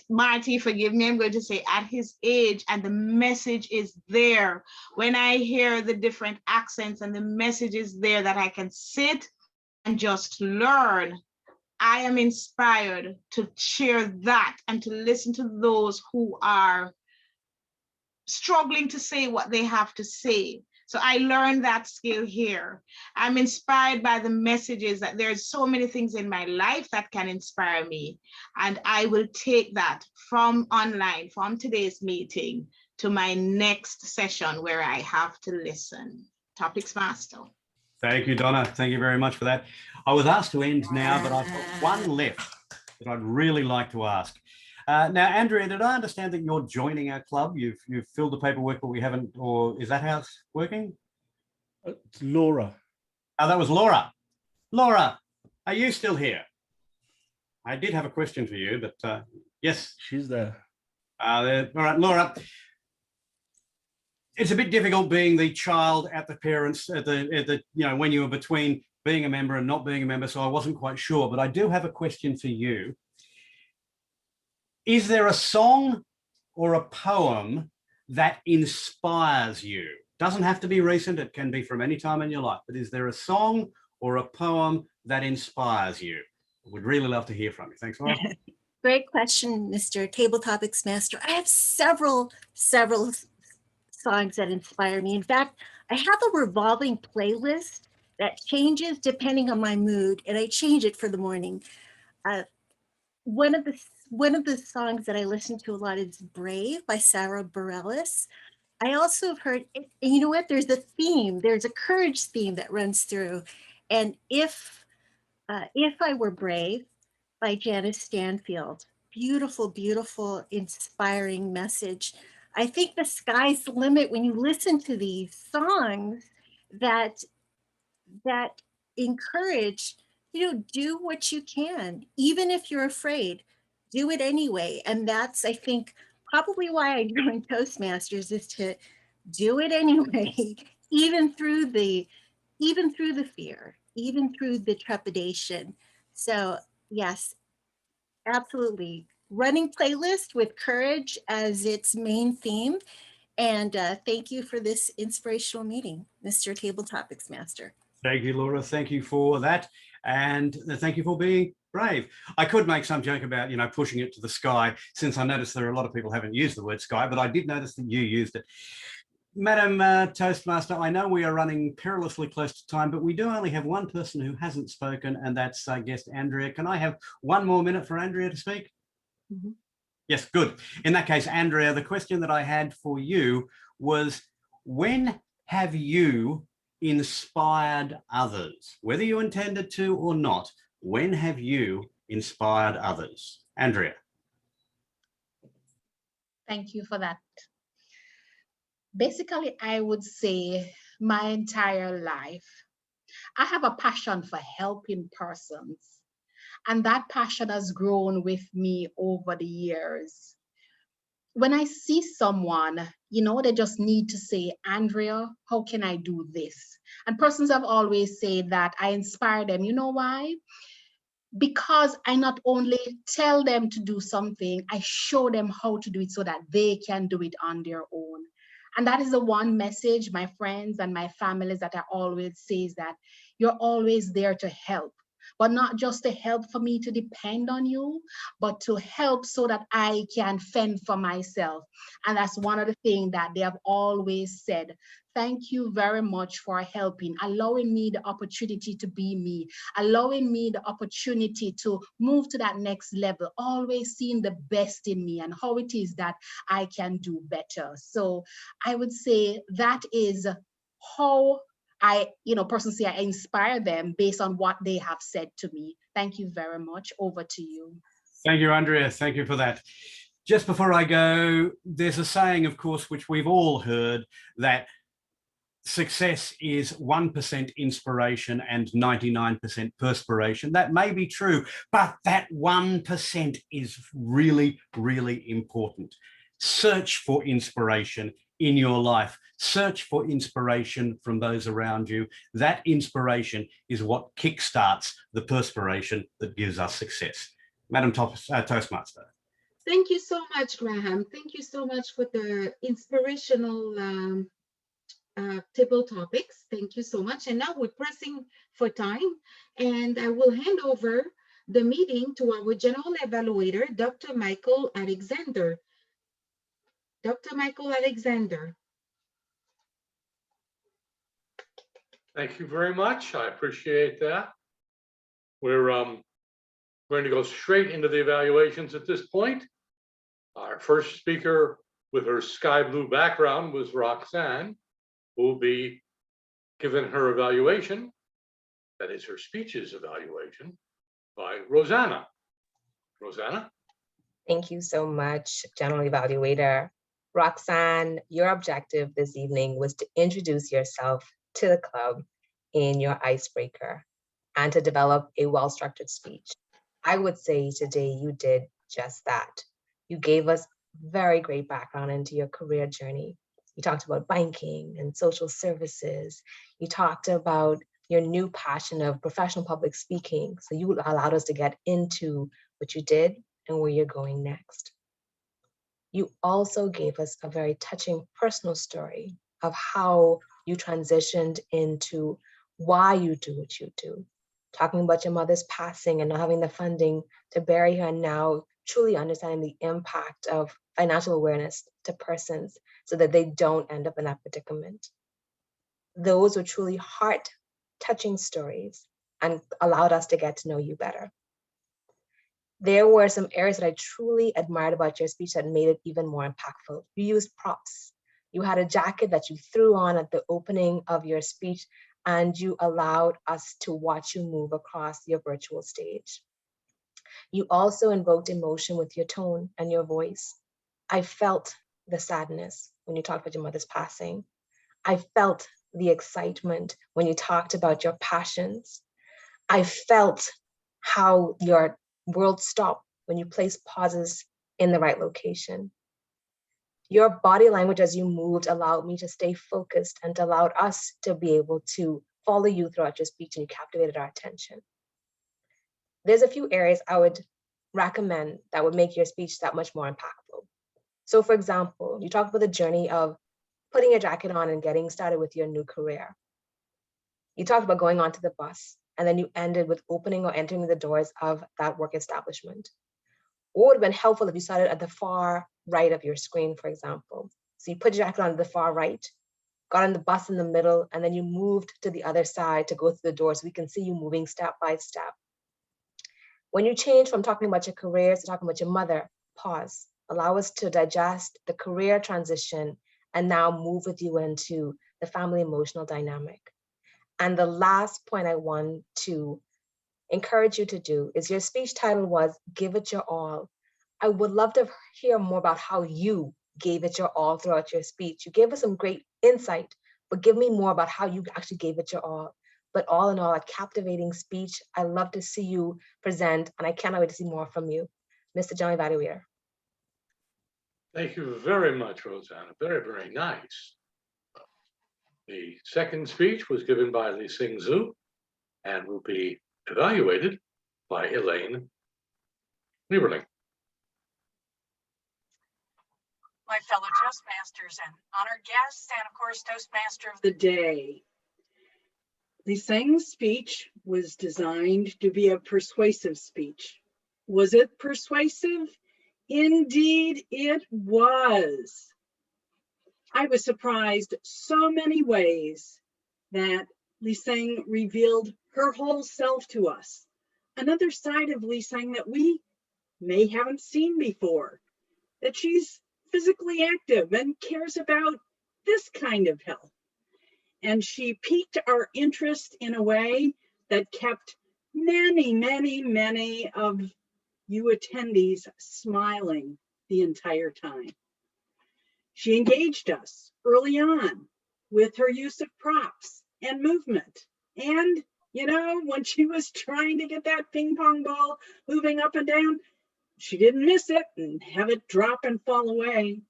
Marty, forgive me, I'm going to say at his age, and the message is there. When I hear the different accents and the message is there that I can sit and just learn, I am inspired to share that and to listen to those who are struggling to say what they have to say. So I learned that skill here. I'm inspired by the messages that there's so many things in my life that can inspire me. And I will take that from online, from today's meeting to my next session where I have to listen. Topics master. Thank you, Donna. Thank you very much for that. I was asked to end now, but I've got one left that I'd really like to ask. Now, Andrea, did I understand that you're joining our club? You've filled the paperwork, but we haven't, or is that how it's working? It's Laura. Oh, that was Laura. Laura, are you still here? I did have a question for you, but yes. She's there. All right, Laura. It's a bit difficult being the child at the parents at the when you were between being a member and not being a member, so I wasn't quite sure, but I do have a question for you. Is there a song or a poem that inspires you? Doesn't have to be recent, it can be from any time in your life, but is there a song or a poem that inspires you? I would really love to hear from you. Thanks, Laura. Great question, Mr. Table Topics Master. I have several songs that inspire me. In fact, I have a revolving playlist that changes depending on my mood, and I change it for the morning. One of the songs that I listen to a lot is "Brave" by Sarah Bareilles. I also have heard, and you know what? There's a theme. There's a courage theme that runs through, and if I Were Brave by Janice Stanfield. Beautiful, beautiful, inspiring message. I think the sky's the limit when you listen to these songs that encourage, do what you can, even if you're afraid, do it anyway. And that's, I think, probably why I joined Toastmasters, is to do it anyway, even through the fear, even through the trepidation. So yes, absolutely. Running playlist with courage as its main theme. And thank you for this inspirational meeting, Mr. Table Topics Master. Thank you, Laura. Thank you for that. And thank you for being brave. I could make some joke about, pushing it to the sky, since I noticed there are a lot of people who haven't used the word sky, but I did notice that you used it. Madam Toastmaster, I know we are running perilously close to time, but we do only have one person who hasn't spoken, and that's our guest, Andrea. Can I have 1 more minute for Andrea to speak? Mm-hmm. Yes, good. In that case, Andrea, the question that I had for you was, when have you inspired others? Whether you intended to or not, when have you inspired others? Andrea. Thank you for that. Basically, I would say my entire life, I have a passion for helping persons. And that passion has grown with me over the years. When I see someone, they just need to say, Andrea, how can I do this? And persons have always said that I inspire them. You know why? Because I not only tell them to do something, I show them how to do it so that they can do it on their own. And that is the one message my friends and my families that I always say, is that you're always there to help. But not just to help for me to depend on you, but to help so that I can fend for myself. And that's one of the things that they have always said. Thank you very much for helping, allowing me the opportunity to be me, allowing me the opportunity to move to that next level, always seeing the best in me and how it is that I can do better. So I would say that is how persons say I inspire them based on what they have said to me. Thank you very much. Over to you. Thank you, Andrea. Thank you for that. Just before I go, there's a saying, of course, which we've all heard, that success is 1% inspiration and 99% perspiration. That may be true, but that 1% is really, really important. Search for inspiration in your life. Search for inspiration from those around you. That inspiration is what kickstarts the perspiration that gives us success. Madam Toastmaster. Thank you so much, Graham. Thank you so much for the inspirational table topics. Thank you so much. And now we're pressing for time, and I will hand over the meeting to our general evaluator, Dr. Michael Alexander. Dr. Michael Alexander. Thank you very much. I appreciate that. We're going to go straight into the evaluations at this point. Our first speaker with her sky blue background was Roxanne, who will be given her evaluation, that is her speeches evaluation, by Rosena. Rosena? Thank you so much, General Evaluator. Roxanne, your objective this evening was to introduce yourself to the club in your icebreaker and to develop a well-structured speech. I would say today you did just that. You gave us very great background into your career journey. You talked about banking and social services. You talked about your new passion of professional public speaking. So you allowed us to get into what you did and where you're going next. You also gave us a very touching personal story of how you transitioned into why you do what you do. Talking about your mother's passing and not having the funding to bury her, and now truly understanding the impact of financial awareness to persons so that they don't end up in that predicament. Those were truly heart-touching stories and allowed us to get to know you better. There were some areas that I truly admired about your speech that made it even more impactful. You used props. You had a jacket that you threw on at the opening of your speech, and you allowed us to watch you move across your virtual stage. You also invoked emotion with your tone and your voice. I felt the sadness when you talked about your mother's passing. I felt the excitement when you talked about your passions. I felt how your world stopped when you placed pauses in the right location. Your body language as you moved allowed me to stay focused and allowed us to be able to follow you throughout your speech, and you captivated our attention. There's a few areas I would recommend that would make your speech that much more impactful. So for example, you talked about the journey of putting your jacket on and getting started with your new career. You talked about going onto the bus, and then you ended with opening or entering the doors of that work establishment. What would have been helpful if you started at the far right of your screen, for example. So you put your jacket on to the far right, got on the bus in the middle, and then you moved to the other side to go through the door so we can see you moving step by step. When you change from talking about your careers to talking about your mother, pause. Allow us to digest the career transition and now move with you into the family emotional dynamic. And the last point I want to encourage you to do is your speech title was Give It Your All. I would love to hear more about how you gave it your all throughout your speech. You gave us some great insight, but give me more about how you actually gave it your all. But all in all, a captivating speech. I love to see you present, and I cannot wait to see more from you. Mr. General Evaluator. Thank you very much, Rosanna. Very, very nice. The second speech was given by Lieceng Zhu and will be evaluated by Elaine Nieberding. My fellow Toastmasters and honored guests, and of course, Toastmaster of the day. Lieceng's speech was designed to be a persuasive speech. Was it persuasive? Indeed, it was. I was surprised so many ways that Lieceng revealed her whole self to us. Another side of Lieceng that we may haven't seen before, that she's physically active and cares about this kind of health. And she piqued our interest in a way that kept many, many, many of you attendees smiling the entire time. She engaged us early on with her use of props and movement. And, you know, when she was trying to get that ping pong ball moving up and down, she didn't miss it and have it drop and fall away.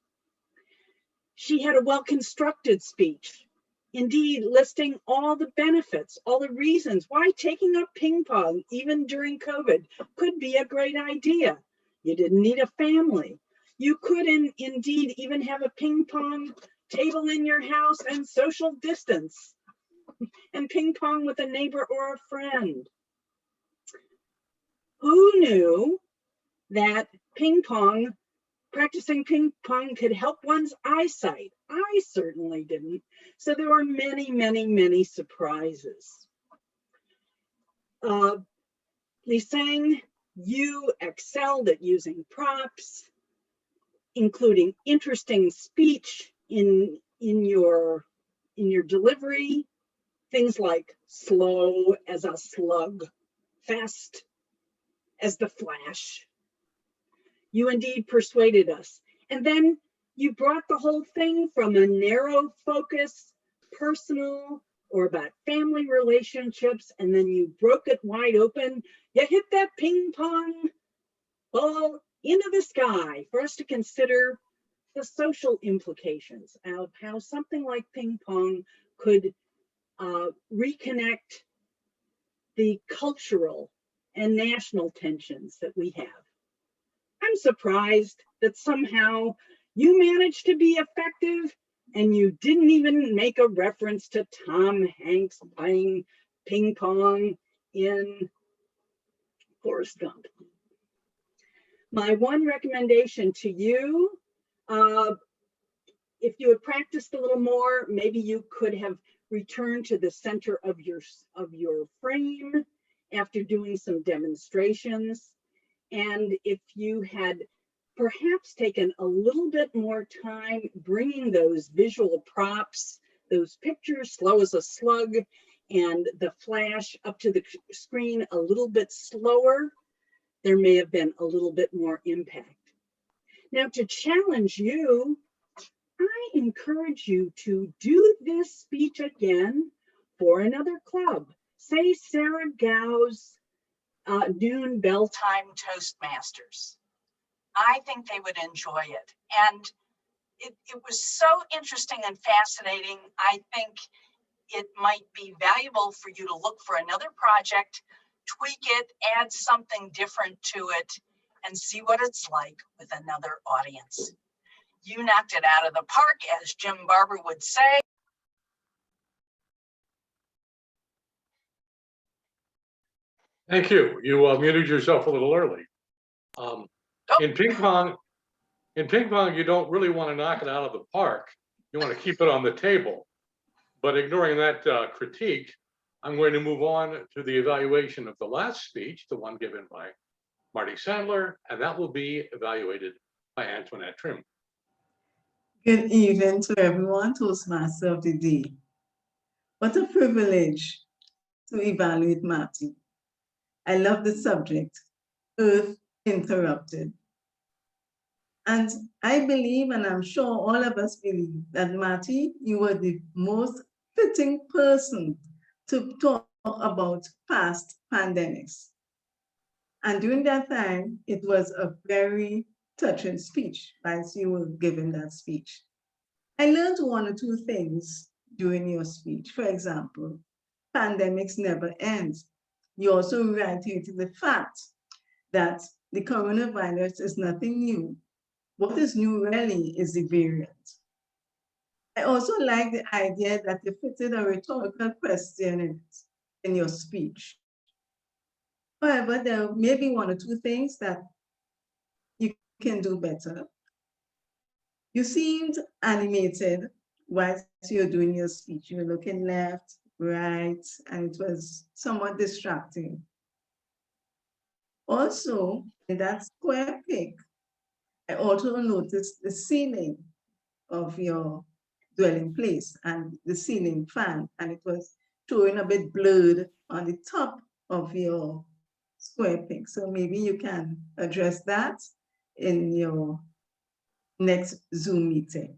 She had a well-constructed speech, indeed listing all the benefits, all the reasons why taking up ping pong, even during COVID, could be a great idea. You didn't need a family. You could indeed even have a ping pong table in your house and social distance and ping pong with a neighbor or a friend. Who knew that practicing ping pong could help one's eyesight? I certainly didn't. So there were many, many, many surprises. Lieceng, you excelled at using props, including interesting speech in your delivery. Things like slow as a slug, fast as the flash. You indeed persuaded us. And then you brought the whole thing from a narrow focus, personal, or about family relationships, and then you broke it wide open. You hit that ping pong ball into the sky for us to consider the social implications of how something like ping pong could reconnect the cultural and national tensions that we have. I'm surprised that somehow you managed to be effective and you didn't even make a reference to Tom Hanks playing ping pong in Forrest Gump. My one recommendation to you, if you had practiced a little more, maybe you could have returned to the center of your frame after doing some demonstrations. And if you had perhaps taken a little bit more time bringing those visual props, those pictures, slow as a slug, and the flash up to the screen a little bit slower, there may have been a little bit more impact. Now, to challenge you, I encourage you to do this speech again for another club. Say Sarah Gow's noon bell time Toastmasters. I think they would enjoy it. And it was so interesting and fascinating. I think it might be valuable for you to look for another project, tweak it, add something different to it, and see what it's like with another audience. You knocked it out of the park, as Jim Barber would say. Thank you. You muted yourself a little early. In ping pong, you don't really want to knock it out of the park. You want to keep it on the table. But ignoring that critique, I'm going to move on to the evaluation of the last speech, the one given by Marty Sandler, and that will be evaluated by Antoinette Trim. Good evening to everyone, Toastmaster of the day. What a privilege to evaluate Marty. I love the subject, Earth Interrupted. And I believe, and I'm sure all of us believe, that Marty, you were the most fitting person to talk about past pandemics. And during that time, it was a very touching speech as you were giving that speech. I learned one or two things during your speech. For example, pandemics never end. You also reiterated the fact that the coronavirus is nothing new. What is new really is the variant. I also like the idea that you fitted a rhetorical question in your speech. However, there may be one or two things that you can do better. You seemed animated whilst you're doing your speech. You're looking left, right, and it was somewhat distracting. Also, in that square pic, I also noticed the ceiling of your dwelling place and the ceiling fan, and it was showing a bit blurred on the top of your square pic. So maybe you can address that in your next Zoom meeting.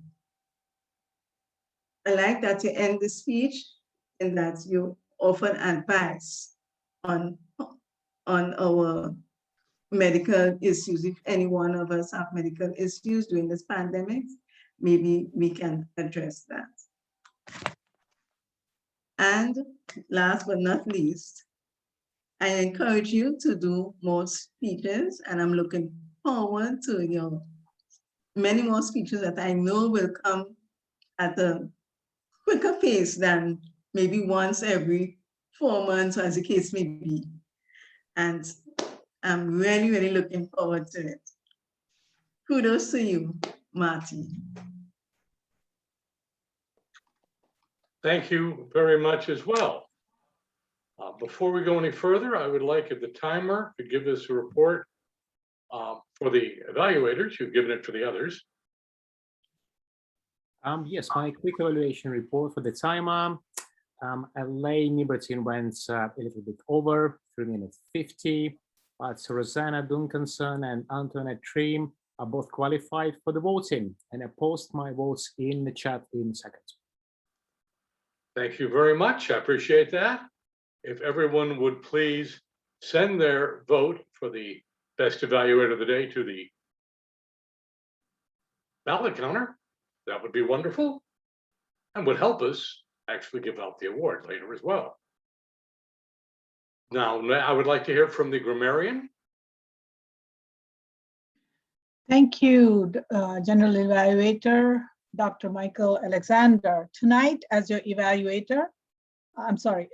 I like that you end the speech and that you offer advice on our medical issues. If any one of us have medical issues during this pandemic, maybe we can address that. And last but not least, I encourage you to do more speeches, and I'm looking forward to your many more speeches that I know will come at a quicker pace than maybe once every 4 months, as the case may be. And I'm really, really looking forward to it. Kudos to you, Marty. Thank you very much as well. Before we go any further, I would like if the timer could give us a report for the evaluators. You've given it for the others. Yes, my quick evaluation report for the timer. Elaine Nieberding went a little bit over 3 minutes 50, but Rosena, Duncanson, and Andrea Reid are both qualified for the voting, and I post my votes in the chat in a second. Thank you very much. I appreciate that. If everyone would please send their vote for the best evaluator of the day to the ballot counter, that would be wonderful and would help us actually give out the award later as well. Now, I would like to hear from the grammarian. Thank you, General Evaluator, Dr. Michael Alexander. Tonight, as your evaluator,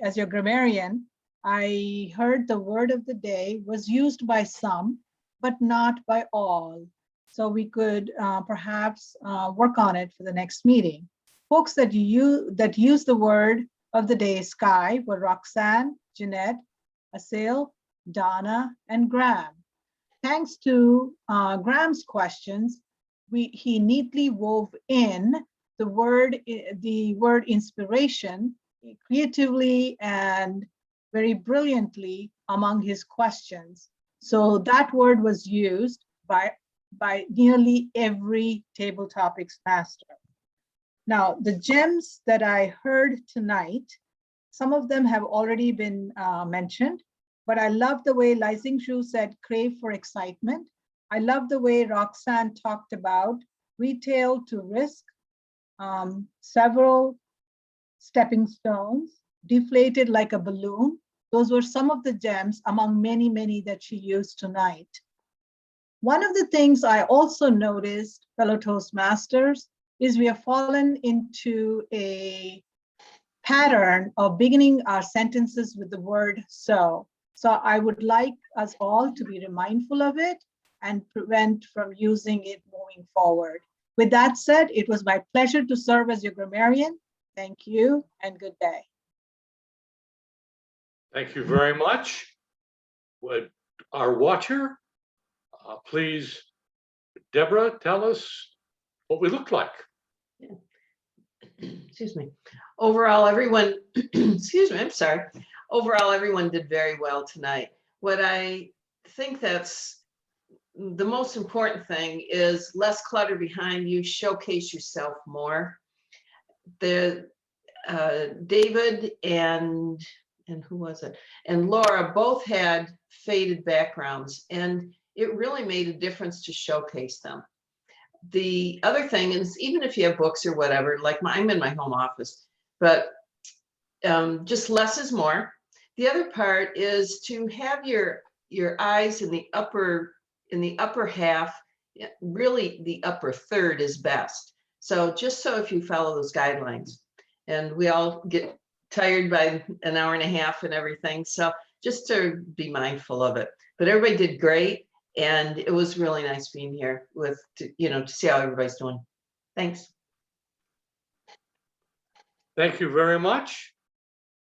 as your grammarian, I heard the word of the day was used by some, but not by all. So we could perhaps work on it for the next meeting. Folks that use the word of the day sky were Roxanne, Ginette, Asil, Donna, and Graham. Thanks to Graham's questions, he neatly wove in the word inspiration creatively and very brilliantly among his questions. So that word was used by nearly every table topics master. Now, the gems that I heard tonight, some of them have already been mentioned, but I love the way Lieceng Zhu said, crave for excitement. I love the way Roxanne talked about retail to risk, several stepping stones, deflated like a balloon. Those were some of the gems among many, many that she used tonight. One of the things I also noticed, fellow Toastmasters, is we have fallen into a pattern of beginning our sentences with the word so. So I would like us all to be mindful of it and prevent from using it moving forward. With that said, it was my pleasure to serve as your grammarian. Thank you and good day. Thank you very much. Would our watcher, please, Debra, tell us what we look like. Excuse me. Overall, everyone, excuse me, I'm sorry. Overall, everyone did very well tonight. What I think that's the most important thing is less clutter behind you, showcase yourself more. David and who was it? And Laura both had faded backgrounds, and it really made a difference to showcase them. The other thing is, even if you have books or whatever, like I'm in my home office, but just less is more. The other part is to have your eyes in the upper half, really the upper third is best. So just so if you follow those guidelines, and we all get tired by an hour and a half and everything. So just to be mindful of it, but everybody did great. And it was really nice being here to see how everybody's doing. Thanks. Thank you very much.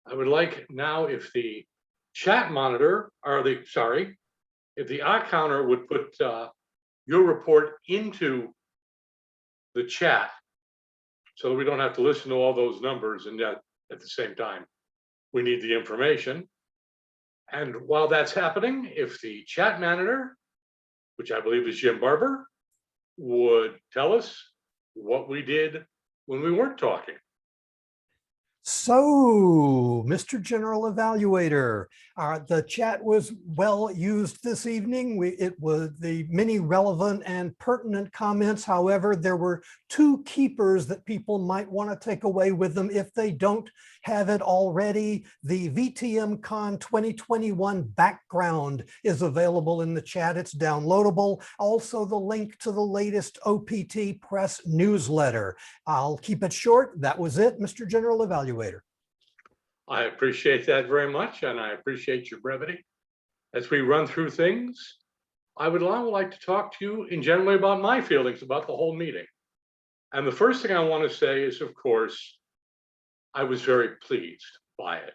I would like now if the chat monitor, if the AhCounter would put your report into the chat so that we don't have to listen to all those numbers and yet at the same time, we need the information. And while that's happening, if the chat monitor, which I believe is Jim Barber, would tell us what we did when we weren't talking. So, Mr. General Evaluator, the chat was well used this evening. It was the many relevant and pertinent comments. However, there were two keepers that people might want to take away with them if they don't have it already. The VTMCon 2021 background is available in the chat. It's downloadable. Also, the link to the latest OPT press newsletter. I'll keep it short. That was it, Mr. General Evaluator. I appreciate that very much, and I appreciate your brevity. as we run through things, I would now like to talk to you in generally about my feelings about the whole meeting. And the first thing I want to say is, of course, I was very pleased by it.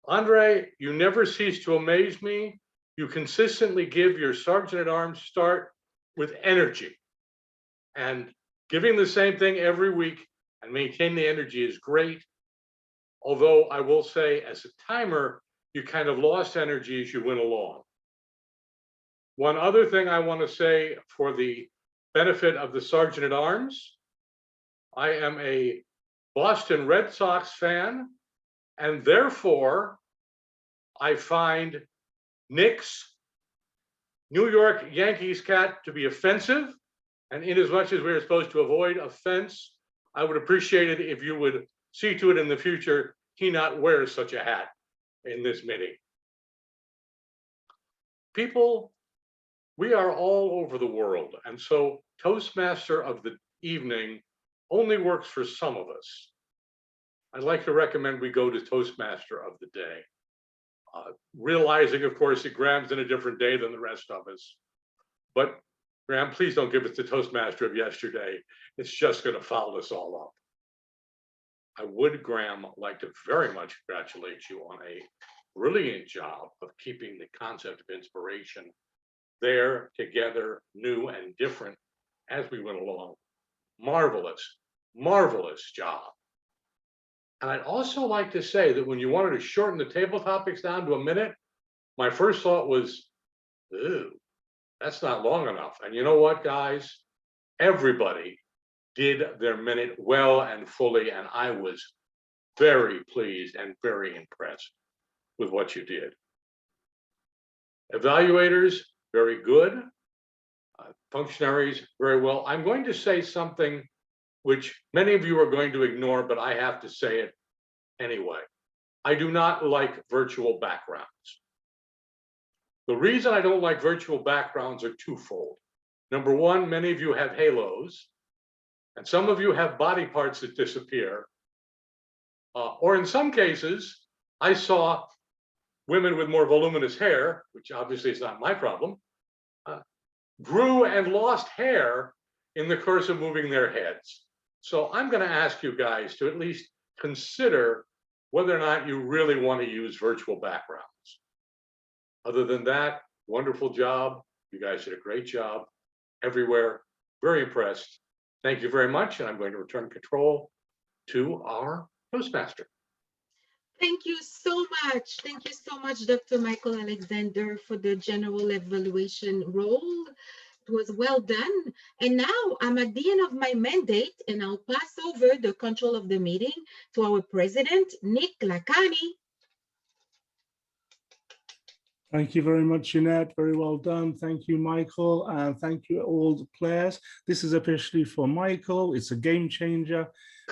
Andriy, you never cease to amaze me. You consistently give your Sergeant at Arms start with energy. And giving the same thing every week and maintaining the energy is great. Although I will say, as a timer, you kind of lost energy as you went along. One other thing I want to say for the benefit of the Sergeant at Arms, I am a Boston Red Sox fan, and therefore I find Nick's New York Yankees cat to be offensive. And in as much as we're supposed to avoid offense, I would appreciate it if you would see to it in the future he not wears such a hat in this meeting. People, we are all over the world, and so Toastmaster of the evening only works for some of us. I'd like to recommend we go to Toastmaster of the day. Realizing, of course, that Graham's in a different day than the rest of us. But Graham, please don't give us the Toastmaster of yesterday. It's just going to foul us all up. I would, Graham, like to very much congratulate you on a brilliant job of keeping the concept of inspiration there, together, new and different as we went along. Marvelous, marvelous job. And I'd also like to say that when you wanted to shorten the table topics down to a minute, my first thought was, ooh, that's not long enough. And you know what, guys? Everybody did their minute well and fully, and I was very pleased and very impressed with what you did. Evaluators, very good. Functionaries, very well. I'm going to say something which many of you are going to ignore, but I have to say it anyway. I do not like virtual backgrounds. The reason I don't like virtual backgrounds are twofold. Number one, many of you have halos, and some of you have body parts that disappear. Or in some cases, I saw women with more voluminous hair, which obviously is not my problem, grew and lost hair in the course of moving their heads. So I'm going to ask you guys to at least consider whether or not you really want to use virtual backgrounds. Other than that, wonderful job. You guys did a great job everywhere. Very impressed. Thank you very much. And I'm going to return control to our Toastmaster. Thank you so much. Thank you so much, Dr. Michael Alexander, for the general evaluation role. It was well done. And now I'm at the end of my mandate, and I'll pass over the control of the meeting to our president, Nick Lakhani. Thank you very much, Ginette. Very well done. Thank you, Michael. And thank you all the players. This is officially for Michael. It's a game changer.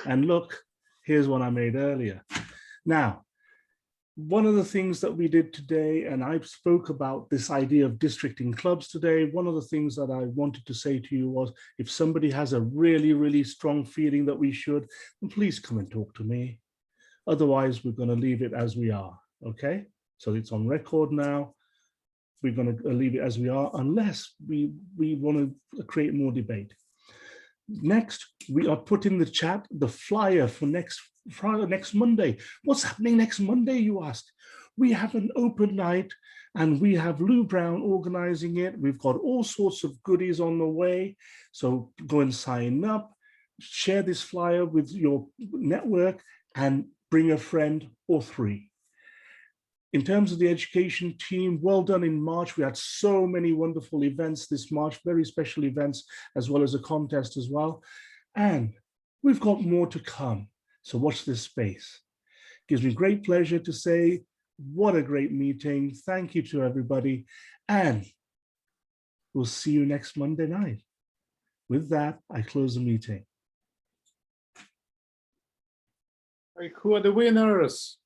And look, here's one I made earlier. Now, one of the things that we did today, and I spoke about this idea of districting clubs today, one of the things that I wanted to say to you was, if somebody has a really, really strong feeling that we should, then please come and talk to me. Otherwise, we're going to leave it as we are, okay? So it's on record now. We're going to leave it as we are, unless we want to create more debate. Next, we are putting in the chat the flyer for next Friday, next Monday. What's happening next Monday, you ask? We have an open night, and we have Lou Brown organizing it. We've got all sorts of goodies on the way. So go and sign up, share this flyer with your network, and bring a friend or three. In terms of the education team, well done in March. We had so many wonderful events this March, very special events, as well as a contest as well. And we've got more to come. So watch this space. Gives me great pleasure to say, what a great meeting. Thank you to everybody. And we'll see you next Monday night. With that, I close the meeting. Who are the winners?